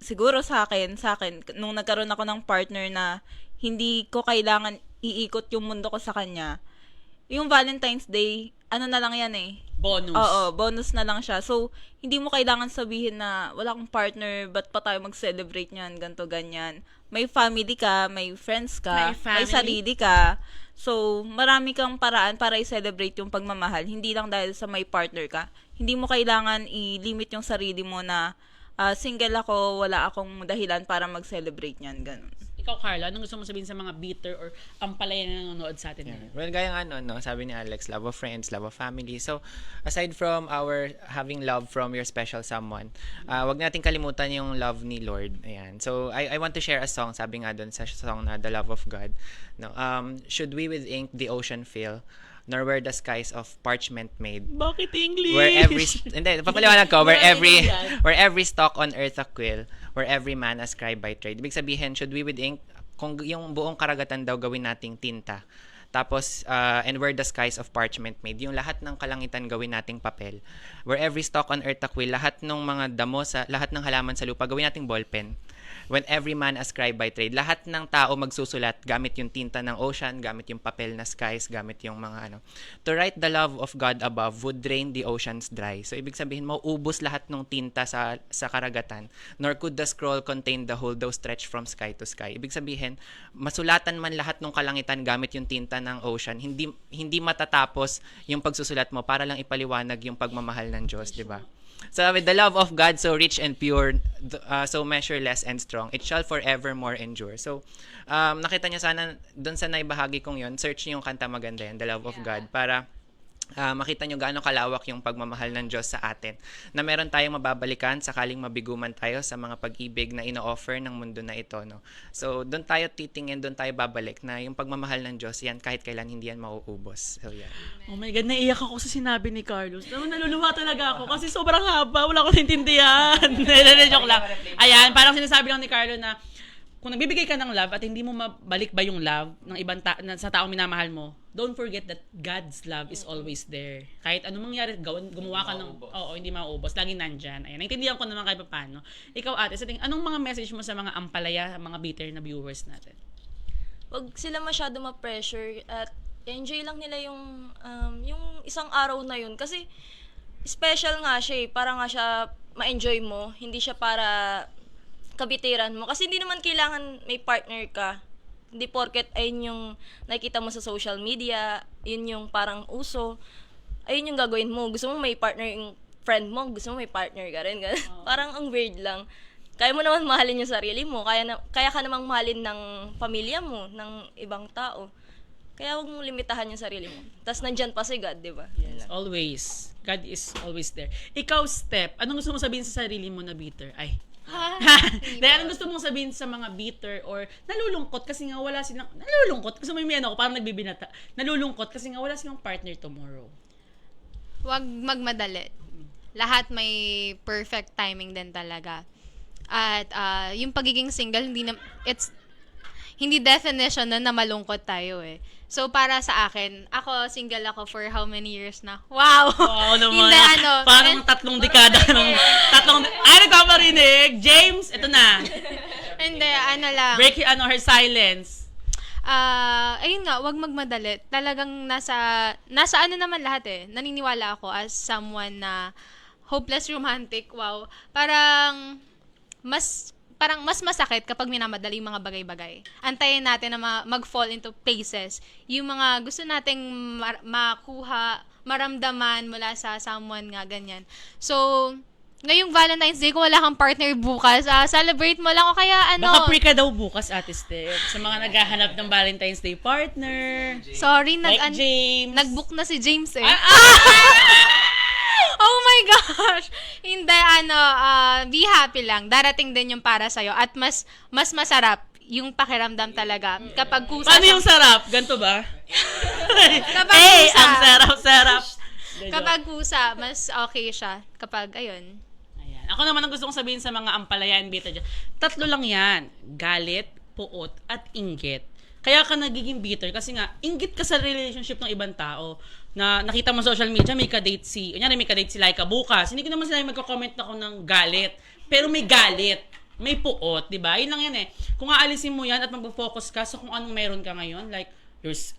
siguro sa akin, nung nagkaroon ako ng partner na hindi ko kailangan iikot yung mundo ko sa kanya, yung Valentine's Day, ano na lang yan eh. Bonus. Oo, bonus na lang siya. So, hindi mo kailangan sabihin na wala akong partner, ba't pa tayo mag-celebrate niyan, ganto ganyan. May family ka, may friends ka, May family. may sarili ka. So, marami kang paraan para i-celebrate yung pagmamahal. Hindi lang dahil sa may partner ka. Hindi mo kailangan i-limit yung sarili mo na single ako, wala akong dahilan para mag-celebrate niyan, ganun. Ikaw, Carla, anong gusto mo sabihin sa mga bitter or ampalaya na nanonood sa atin ngayon? Well, gaya nga no, sabi ni Alex, love of friends, love of family. So, aside from our having love from your special someone, wag nating kalimutan yung love ni Lord. Ayan. So, I want to share a song, sabi nga doon sa song na The Love of God. No, should we with ink the ocean fill, nor were the skies of parchment made. Bakit English? Where every hindi papaliwanag ko, where every Yan. where every stalk on earth a quill, where every man a scribe by trade. Ibig sabihin, should we with ink, kung yung buong karagatan daw gawin nating tinta. Tapos, and where the skies of parchment made, yung lahat ng kalangitan gawin nating papel. Where every stalk on earth a quill, lahat ng mga damo, lahat ng halaman sa lupa, gawin nating ballpen. When every man a scribe by trade, lahat ng tao magsusulat gamit yung tinta ng ocean, gamit yung papel na skies, gamit yung mga ano. To write the love of God above would drain the oceans dry. So, ibig sabihin, mauubos lahat ng tinta sa karagatan. Nor could the scroll contain the whole, though stretched from sky to sky. Ibig sabihin, masulatan man lahat ng kalangitan gamit yung tinta ng ocean, hindi matatapos yung pagsusulat mo para lang ipaliwanag yung pagmamahal ng Diyos, di ba? So, with the love of God so rich and pure, so measureless and strong, it shall forevermore endure. So, nakita niyo sana, doon sa naibahagi kong yon, search niyo yung kanta maganda yan, The Love of God, para makita nyo gaano kalawak yung pagmamahal ng Diyos sa atin. Na meron tayong mababalikan sakaling mabiguman tayo sa mga pag-ibig na ino-offer ng mundo na ito. No? So, doon tayo titingin, doon tayo babalik na yung pagmamahal ng Diyos, yan kahit kailan hindi yan mauubos. So, yan. Oh my God, naiiyak ako sa sinabi ni Carlos. Naluluha talaga ako kasi sobrang haba. Wala akong naintindihan. Joke lang. Ayan, parang sinasabi lang ni Carlo na kung nagbibigay ka ng love at hindi mo mabalik ba yung love ng ibang sa taong minamahal mo, don't forget that God's love is always there. Kahit anong mangyari, gumawa ka ng, hindi mauubos. Laging nandyan. Ayan, naintindihan ko naman kahit paano. Ikaw, ate, sa tingin, anong mga message mo sa mga ampalaya, mga bitter na viewers natin? Wag sila masyado ma-pressure at enjoy lang nila yung isang araw na yun. Kasi special nga siya eh. Para nga siya ma-enjoy mo. Hindi siya para kabitiran mo. Kasi hindi naman kailangan may partner ka. Hindi porket ayun yung nakikita mo sa social media, yun yung parang uso, ayun yung gagawin mo. Gusto mo may partner yung friend mo, gusto mo may partner ka rin. Parang ang weird lang. Kaya mo naman mahalin yung sarili mo. Kaya ka namang mahalin ng pamilya mo, ng ibang tao. Kaya huwag mong limitahan yung sarili mo. Tapos nandyan pa si God, di ba? Yes, always. God is always there. Ikaw, Step, anong gusto mo sabihin sa sarili mo na bitter? Ay. Dahil anong gusto mong sabihin sa mga bitter or nalulungkot kasi nga wala silang, nalulungkot kasi may ako, parang nagbibinata. Nalulungkot kasi nga wala silang partner tomorrow. Huwag magmadali. Lahat may perfect timing din talaga. At yung pagiging single, hindi definition na malungkot tayo eh. So, para sa akin, ako, single ako for how many years na? Wow! Wow naman. Hindi, parang 3 dekada. Ay, nagkamarinig! James, ito na. Hindi, lang. Break her silence. Ayun nga, wag magmadali. Talagang nasa ano naman lahat eh. Naniniwala ako as someone na hopeless romantic. Wow. Parang mas masakit kapag minamadali yung mga bagay-bagay. Antayin natin na mag-fall into places. Yung mga gusto nating makuha, maramdaman mula sa someone nga, ganyan. So, ngayong Valentine's Day, kung wala kang partner bukas, celebrate mo lang o kaya ano. Baka free ka daw bukas, Ate Steph. Sa mga naghahanap ng Valentine's Day partner. Sorry, Like James. nag-book na si James eh. Oh my gosh! Hindi, be happy lang. Darating din yung para sa'yo. At mas masarap yung pakiramdam talaga. Kapag kusa Paano yung sarap? Ganto ba? Kapag Hey, kusa. ang sarap-sarap. Kapag kusa, mas okay siya. Kapag, ayun, Ayan. Ako naman ang gusto kong sabihin sa mga ampalaya and bitter dyan. 3 lang yan. Galit, puot, at inggit. Kaya ka nagiging bitter kasi nga, inggit ka sa relationship ng ibang tao. Na nakita mo sa social media, may kadate si Laika bukas. Hindi ko naman sila magko-comment ako ng galit. Pero may galit. May puot, di ba? Yun lang yan eh. Kung aalisin mo yan at magpo-focus ka sa kung anong meron ka ngayon, like,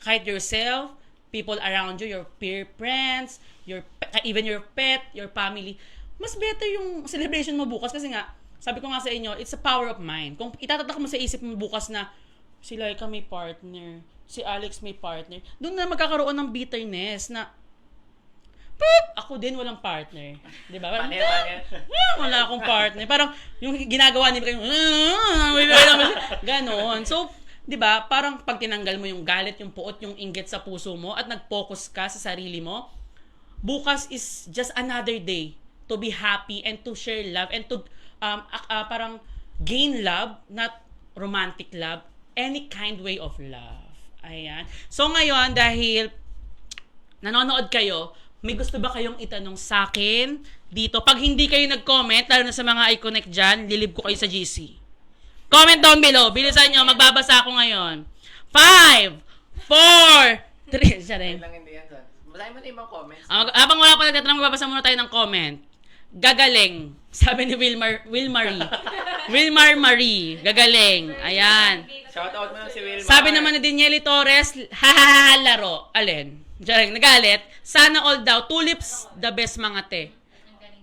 kahit yourself, people around you, your peer friends, even your pet, your family, mas better yung celebration mo bukas kasi nga, sabi ko nga sa inyo, it's a power of mind. Kung itatatak mo sa isip mo bukas na, si Laika may partner, si Alex may partner, doon na magkakaroon ng bitterness na, ako din walang partner. Di ba? Parang, wala akong partner. Parang, yung ginagawa nila kayo, ganon. So, di ba, parang pag tinanggal mo yung galit, yung puot, yung inggit sa puso mo, at nag-focus ka sa sarili mo, bukas is just another day to be happy and to share love and to parang gain love, not romantic love, any kind way of love. Ayan. So ngayon, dahil nanonood kayo, may gusto ba kayong itanong sa akin dito? Pag hindi kayo nag-comment, lalo na sa mga iConnect dyan, lilib ko kayo sa GC. Comment down below. Bilisan nyo, magbabasa ako ngayon. 5, 4, 3, siya rin. Basahin mo na yung mga comments. Habang wala pa nagtatanong, magbabasa muna tayo ng comment. Gagaling. Sabi ni Wilmar Marie. Gagaling. Ayan. Shoutout mo na si Wilmar. Sabi naman ni Danielle Torres, laro. Alin? Diyan, nagalit. Sana all daw. Tulips, the best mga te.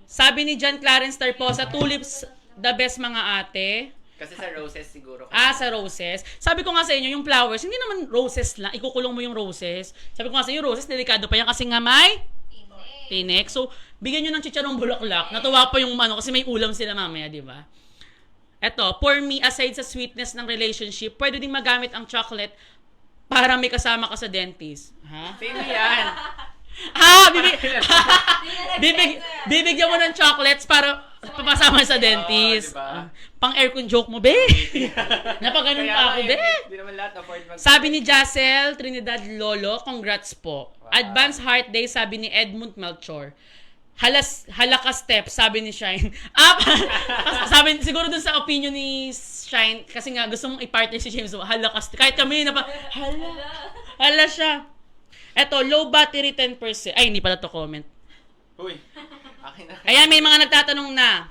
Sabi ni John Clarence Tarposa, tulips, the best mga ate. Kasi sa roses siguro. Sa roses. Sabi ko nga sa inyo, yung flowers, hindi naman roses lang. Ikukulong mo yung roses. Sabi ko nga sa inyo, roses, delikado pa yan kasi nga may tinik. So, bigyan nyo ng chicharong bulaklak. Natuwa pa yung kasi may ulam sila mamaya, di ba? Eto, for me, aside sa sweetness ng relationship, pwede din magamit ang chocolate para may kasama ka sa dentist. Ha? Sino yan? Bibigyan mo ng chocolates para papasama sa dentist. Diba? Pang aircon joke mo, be. Napaganon pa ako, be. Hindi naman lahat afford Sabi ni Jacel Trinidad Lolo, congrats po. Wow. Advance Heart Day, sabi ni Edmund Melchor. Halaka step, sabi ni Shine. Sabi, siguro dun sa opinion ni Shine, kasi nga gusto mong i-partner si James, halaka step. Kahit kami na pa, hala siya. Eto, low battery 10%. Ay, hindi pala to comment. Uy, akin na. Ayan, may mga nagtatanong na.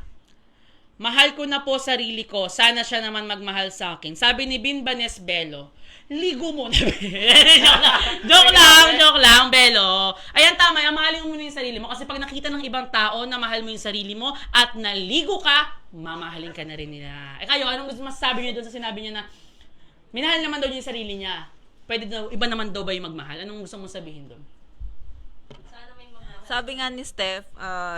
Mahal ko na po sarili ko. Sana siya naman magmahal sa akin. Sabi ni Bin Banes Belo, ligo mo na. Joke lang, Belo. Ayan, tama. Mahalin mo muna yung sarili mo. Kasi pag nakita ng ibang tao na mahal mo yung sarili mo at naligo ka, mamahalin ka na rin nila. Kayo, anong gusto masasabi niyo doon sa sinabi niyo na minahal naman daw niya yung sarili niya? Pwede daw, iba naman daw ba yung magmahal? Anong gusto mong sabihin doon? Sabi nga ni Steph,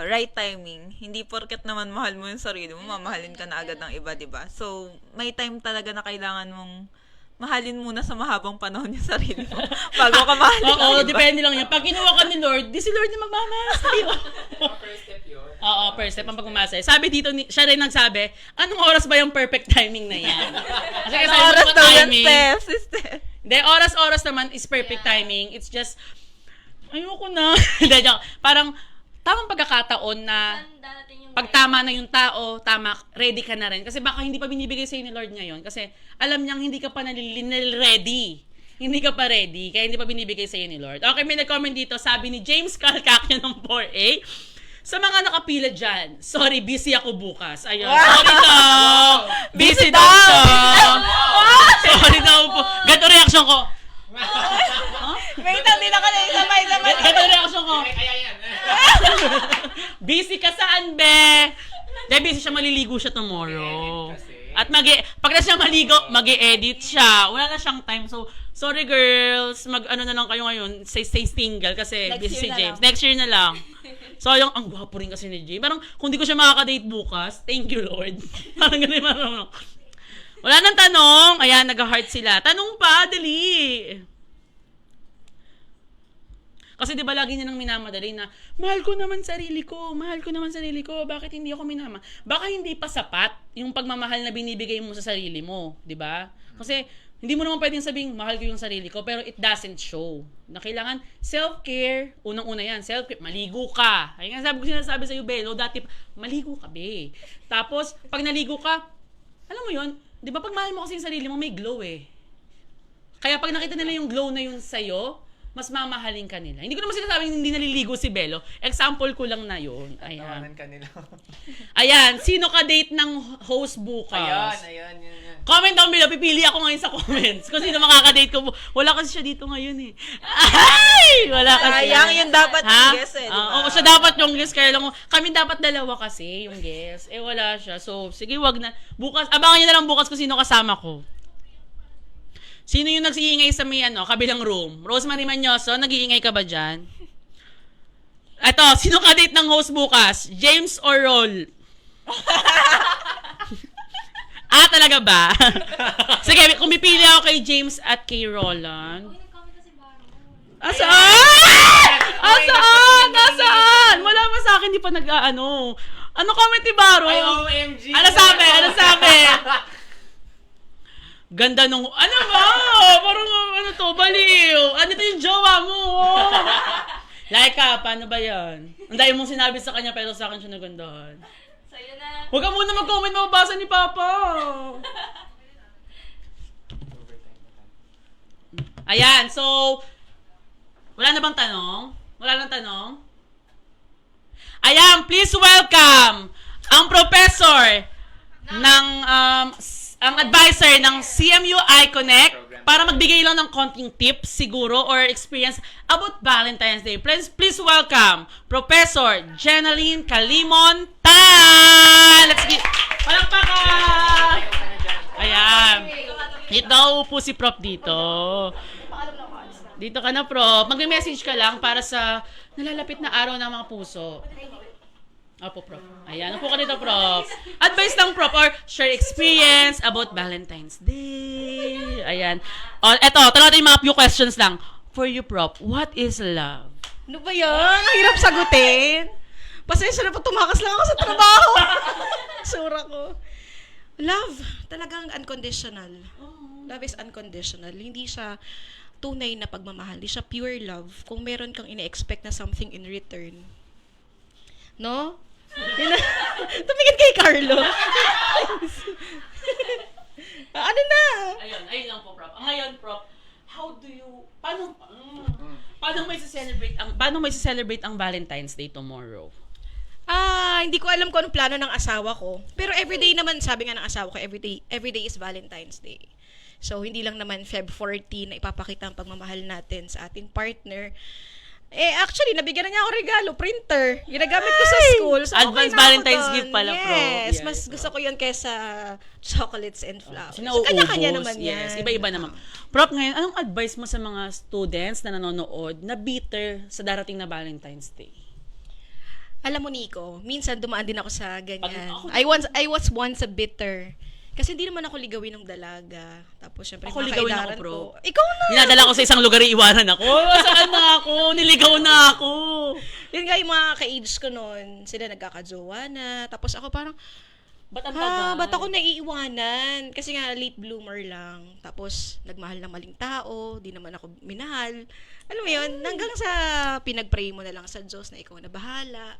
right timing. Hindi porket naman mahal mo yung sarili mo, mamahalin ka na agad ng iba, diba? So, may time talaga na kailangan mong mahalin muna sa mahabang panahon yung sarili mo bago ka mahalin ng iba. Depende lang yan. Pag kinuha ka ni Lord, di si Lord na magmamahal sa iyo. First step yun. Oo, first step ang pagmamahal. Sabi dito, siya rin nagsabi, anong oras ba yung perfect timing na yan? Kasi Ano oras daw yan, Steph? Si Steph. Hindi, oras-oras naman is perfect timing. It's just, ayoko na. Hindi, joke. Parang, tamang pagkakataon na pag tama na yung tao, tama, ready ka na rin. Kasi baka hindi pa binibigay sa'yo ni Lord ngayon. Kasi alam niyang hindi ka pa ready. Hindi ka pa ready. Kaya hindi pa binibigay sa'yo ni Lord. Okay, may nag-comment dito. Sabi ni James Calcacchio ng 4A, sa mga nakapila dyan, sorry, busy ako bukas. Ayun. Wow! Sorry daw. Busy daw siya. Sorry daw po. Ganito reaction ko. Wait, hindi na ka na sabay-sabay. Ganito reaction ko. Kaya yan. Busy ka saan, be? Dahil busy siya, maliligo siya tomorrow. At pag na siya maligo, mag-e-edit siya. Wala na siyang time. So, sorry girls, mag-ano na lang kayo ngayon, stay single kasi Next busy si year na James. lang. Next year na lang. So, yung ang gwapo rin kasi ni James. Parang, kung di ko siya makaka-date bukas, thank you Lord. Parang ganun, parang, wala nang tanong. Ayan, nag-heart sila. Tanong pa, dali. Kasi di ba lagi niya nang minamadali na, mahal ko naman sarili ko, bakit hindi ako minama? Baka hindi pa sapat yung pagmamahal na binibigay mo sa sarili mo, di ba? Kasi hindi mo naman pwedeng sabing mahal ko yung sarili ko, pero it doesn't show. Na kailangan self-care, unang-una yan, self-care, maligo ka. Ay nga sinasabi sa'yo, Belo, dati, maligo ka, be. Tapos, pag naligo ka, alam mo yun, di ba pag mahal mo kasi yung sarili mo, may glow eh. Kaya pag nakita nila yung glow na yun sa'yo, mas mamahalin ka nila. Hindi ko naman sinasabing hindi naliligo si Belo. Example ko lang na yun. Ayan. Tawanan ka nila. Ayan, sino ka-date ng host bukas? Ayan. Comment down below, pipili ako ngayon sa comments. Kung sino makaka-date ko. Wala kasi siya dito ngayon eh. Ay! Wala kasi. Sayang yung dapat Ha? yung guest eh, di ba? Oo, siya dapat yung guest. Kaya lang, kami dapat dalawa kasi yung guest. Eh, wala siya. So, sige, wag na. Bukas, abangan nyo na lang bukas kung sino kasama ko. Sino yung nag-iingay sa may kabilang room? Rosemary Manyoso, nag-iingay ka ba dyan? Eto, sino ka-date ng host bukas? James or Roll? Talaga ba? Sige, kung pipili ako kay James at kay Roland. Asaan? Wala pa sa akin, di pa nag-ano. Ano comment ni Baro? Ay, OMG! Ano sabi? Ganda nung, ano ba? Parang ano to, baliw. Ano to yung jowa mo? Laika, paano ba yan? Ang dahil mong sinabi sa kanya pero sa akin siya nagandahan. Sa'yo na. Huwag ka muna mag-comment, mababasa ni Papa. Ayan, so, wala na bang tanong? Wala nang tanong? Ayan, please welcome ang professor ng, ang advisor ng CMU iConnect para magbigay lang ng konting tips siguro or experience about Valentine's Day. Please welcome Professor Jenaline Calimon Tan! Let's give palakpakan! Ayan. Ito, upo si Prof dito. Dito ka na, Prof. Mag-message ka lang para sa nalalapit na araw ng mga puso. Opo, Prof. Ayan. Upo ka dito, Prof. Advice lang, Prof. Or share experience about Valentine's Day. Ayan. O, eto, tanong natin yung mga few questions lang. For you, Prof, what is love? Ano ba yan? Ang hirap sagutin. Pasensya na po, tumakas lang ako sa trabaho. Sura ko. Love, talagang unconditional. Love is unconditional. Hindi siya tunay na pagmamahal. Hindi siya pure love. Kung meron kang ine-expect na something in return. No? Tumingin kay Carlo. Ano na? Ayun lang po, Prof. Ngayon, Prof, how do you, paano may celebrate ang Valentine's Day tomorrow? Hindi ko alam kung anong plano ng asawa ko. Pero everyday naman, sabi nga ng asawa ko, everyday is Valentine's Day. So, hindi lang naman Feb 14 na ipapakita ang pagmamahal natin sa ating partner. Actually, nabigyan na niya ako regalo, printer. Ginagamit ko sa school. So, Advance okay na ako Valentine's dun. gift pala, Pro. Yes, Yes, mas gusto ko yun kaysa chocolates and flowers. Kasi nauubos. Kanya-kanya naman yan. Yes, iba-iba naman. Prof, ngayon, anong advice mo sa mga students na nanonood na bitter sa darating na Valentine's Day? Alam mo, Nico, minsan dumaan din ako sa ganyan. Ako- I was once a bitter. Kasi hindi naman ako ligawin ng dalaga. Tapos, syempre, Ako mga ligawin ako, kailangan Pro. ko. Ikaw na! Dinadala ko sa isang lugar, iiwanan ako. Saan na ako? Niligaw na ako. Yun nga yung mga ka-age ko noon. Sila nagkakajowa na. Tapos ako parang, Ba't ang tagal? ba't ako naiiwanan? Kasi nga, late bloomer lang. Tapos, nagmahal ng maling tao. Di naman ako minahal. Alam mo yun, hanggang sa pinag-pray mo na lang sa Diyos na ikaw na bahala.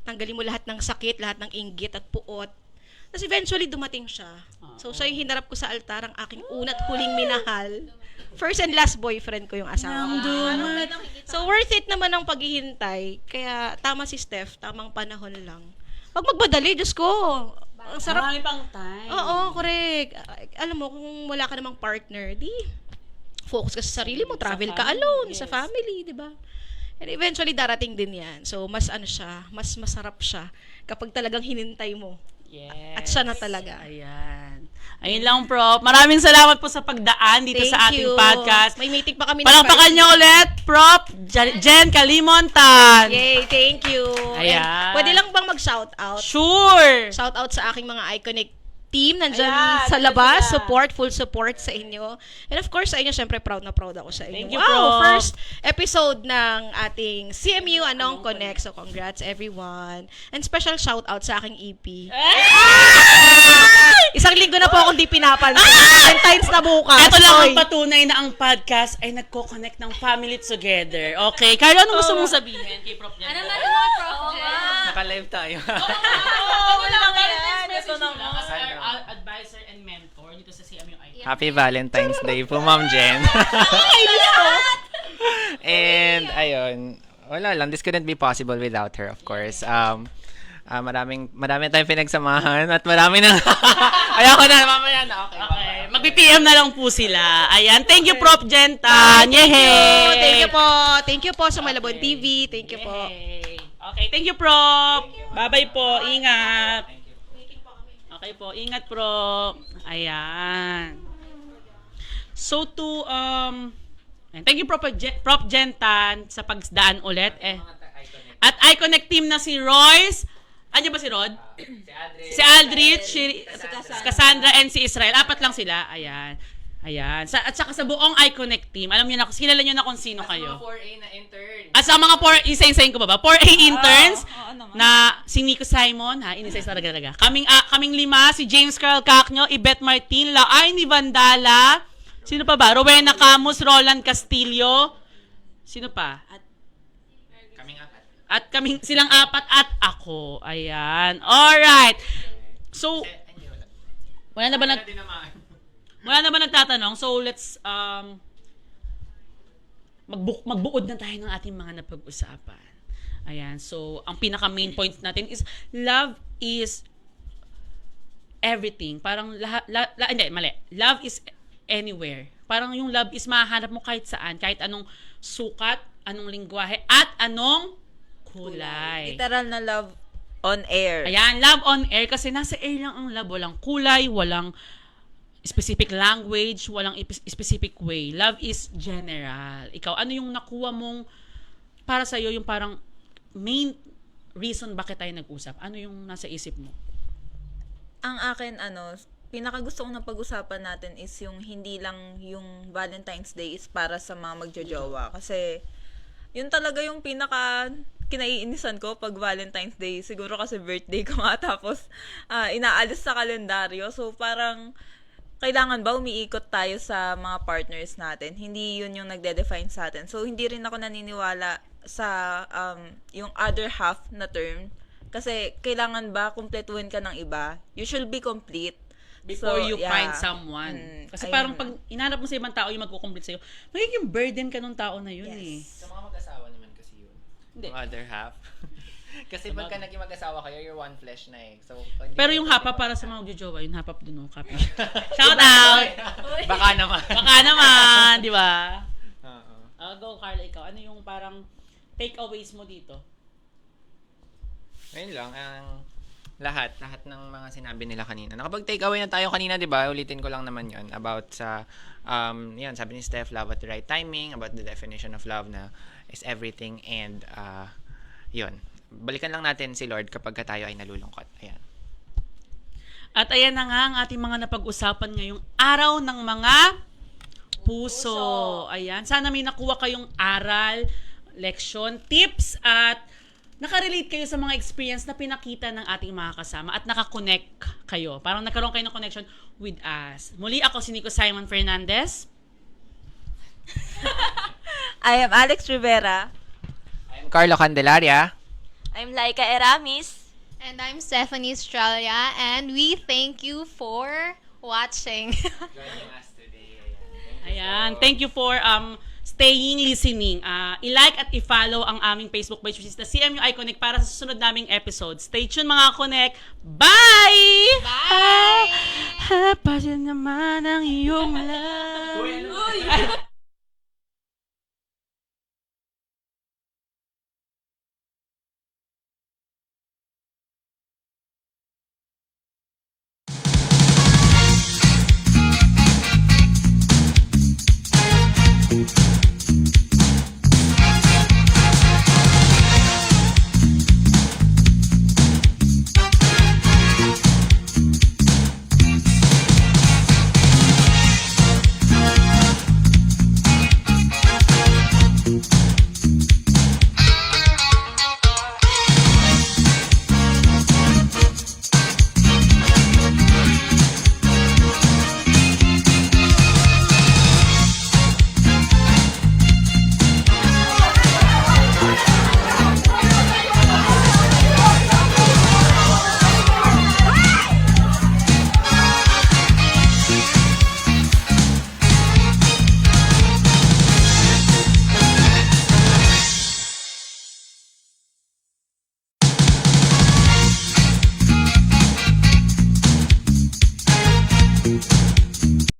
Tanggalin mo lahat ng sakit, lahat ng inggit at puot. Tapos eventually, dumating siya. So, siya yung hinarap ko sa altar, ang aking una't huling minahal. First and last boyfriend ko yung asawa ko. So, worth it naman ang paghihintay. Kaya, tama si Steph, tamang panahon lang. Huwag magmadali, Diyos ko. Ang sarap. Marami pang time. Oo, correct. Alam mo, kung wala ka namang partner, di focus ka sa sarili mo, travel ka family, alone, yes. sa family, di ba? And eventually, darating din yan. So, mas mas masarap siya kapag talagang hinintay mo. Yes. At siya na talaga. Ayan. Ayun lang, Prof. Maraming salamat po sa pagdaan dito Thank sa ating you. podcast. May meeting pa kami. Palakpakan niyo ulit, Prof. Jen Calimontan. Yay, thank you. Ayan. And pwede lang bang mag-shoutout? Sure. Shoutout sa aking mga Iconic team nandyan Ayan, sa labas. sila. Full support sa inyo. And of course, sa inyo, syempre, proud na proud ako sa inyo. Thank you, wow, Prof. first episode ng ating CMU Anong Connect. So, congrats everyone. And special shoutout sa aking EP. Isang linggo na po akong di pinapansin. Valentine's na bukas. Ito lang ang Hoy. patunay na ang podcast ay nagko-connect ng family together. Okay, Carlo, ano gusto mong sabihin kay Prof. Jen? Ano ba yung mga Prof. Jen? Naka-live tayo. Wala lang yan. Ito na mo. As Ano? our advisor and mentor dito sa CMUI. Happy Valentine's Day po, Ma'am Jen. And, ayun, wala lang. This couldn't be possible without her, of course. Marami tayong pinagsamahan at marami na... Ayoko na, mamaya na. Okay, Okay, mag-PM na lang po sila. Ayan, thank you, Prof. Jentan. Yehey! Thank you po. Thank you po sa Malabon TV. Thank you po. Yehey. Okay, thank you, Prof. Bye-bye po. Ingat. Okay po, ingat, Prof. Ayan. So, thank you, Prof. Jentan, sa pagdaan ulit. At iConnect team na si Royce. Andiyan ba si Rod? Si Aldrich, si Cassandra, and si Israel. 4 lang sila. Ayan. Ayan. At saka sa buong iConnect team, alam niyo na, kilala niyo na kung sino kayo. 4A na intern. At sa mga 4A ko ba? 4A interns na si Nico Simon, inisay sa talaga. Kaming 5, si James Carl Cacnyo, Yvette Martin, Laay ni Vandala, sino pa ba? Rowena Camus, Roland Castillo, sino pa? Kaming 4. At silang 4 at ako. Ayan. Alright. So, wala na ba nagtatanong? So, let's magbuod na tayo ng ating mga napag-usapan. Ayan. So, ang pinaka main point natin is love is everything. Parang hindi, mali. Love is anywhere. Parang yung love is mahanap mo kahit saan, kahit anong sukat, anong lingwahe, at anong kulay. Literal na love on air. Ayan, love on air kasi nasa air lang ang love. Walang kulay, walang specific language, walang specific way. Love is general. Ikaw, ano yung nakuha mong para sa'yo, yung parang main reason bakit tayo nag-usap? Ano yung nasa isip mo? Ang akin, pinaka gusto kong napag-usapan natin is yung hindi lang yung Valentine's Day is para sa mga magjojowa. Kasi, yun talaga yung pinaka kinaiinisan ko pag Valentine's Day. Siguro kasi birthday ko nga tapos inaalis sa kalendaryo. So, parang kailangan ba umiikot tayo sa mga partners natin? Hindi yun yung nagde-define sa atin. So, hindi rin ako naniniwala sa yung other half na term. Kasi, kailangan ba kumpletuhin ka ng iba? You should be complete. Before you yeah. find someone. Kasi ayun parang lang. pag inanap mo sa ibang tao yung magkukomplete sa'yo, magiging burden ka nung tao na yun eh. Sa mga mag-asawa naman kasi yun. Hindi. Other half. Kasi pagka naging mag-asawa kayo, you're one flesh na eh. So, Pero yung hapa para sa mga magjojowa, yung hapa doon, no? Copy. Shout out! Baka naman. Baka naman, di ba? Oo. Go, Carla, ikaw. Ano yung parang takeaways mo dito? Ayun lang, ang lahat ng mga sinabi nila kanina. Nakapag-take away na tayo kanina, 'di ba? Ulitin ko lang naman 'yon about sa yan, sabi ni Steph, love at the right timing, about the definition of love na is everything, and 'yon. Balikan lang natin si Lord kapag tayo ay nalulungkot. Ayan. At ayan na nga ang ating mga napag-usapan ngayong araw ng mga puso. Ayan, sana may nakuha kayong aral, leksyon, tips, at nakarelate kayo sa mga experience na pinakita ng ating mga kasama at nakakonect kayo. Parang nagkaroon kayo ng connection with us. Muli, ako si Nico Simon Fernandez. I am Alex Rivera. I'm Carlo Candelaria. I'm Laika Eramis. And I'm Stephanie Australia, and we thank you for watching. Joining us today. Ayan, thank you for staying, listening. I-like at i-follow ang aming Facebook page, which is the CMUI Connect, para sa susunod naming episode. Stay tuned, mga Connect. Bye! Bye! Hapasin naman ang iyong love.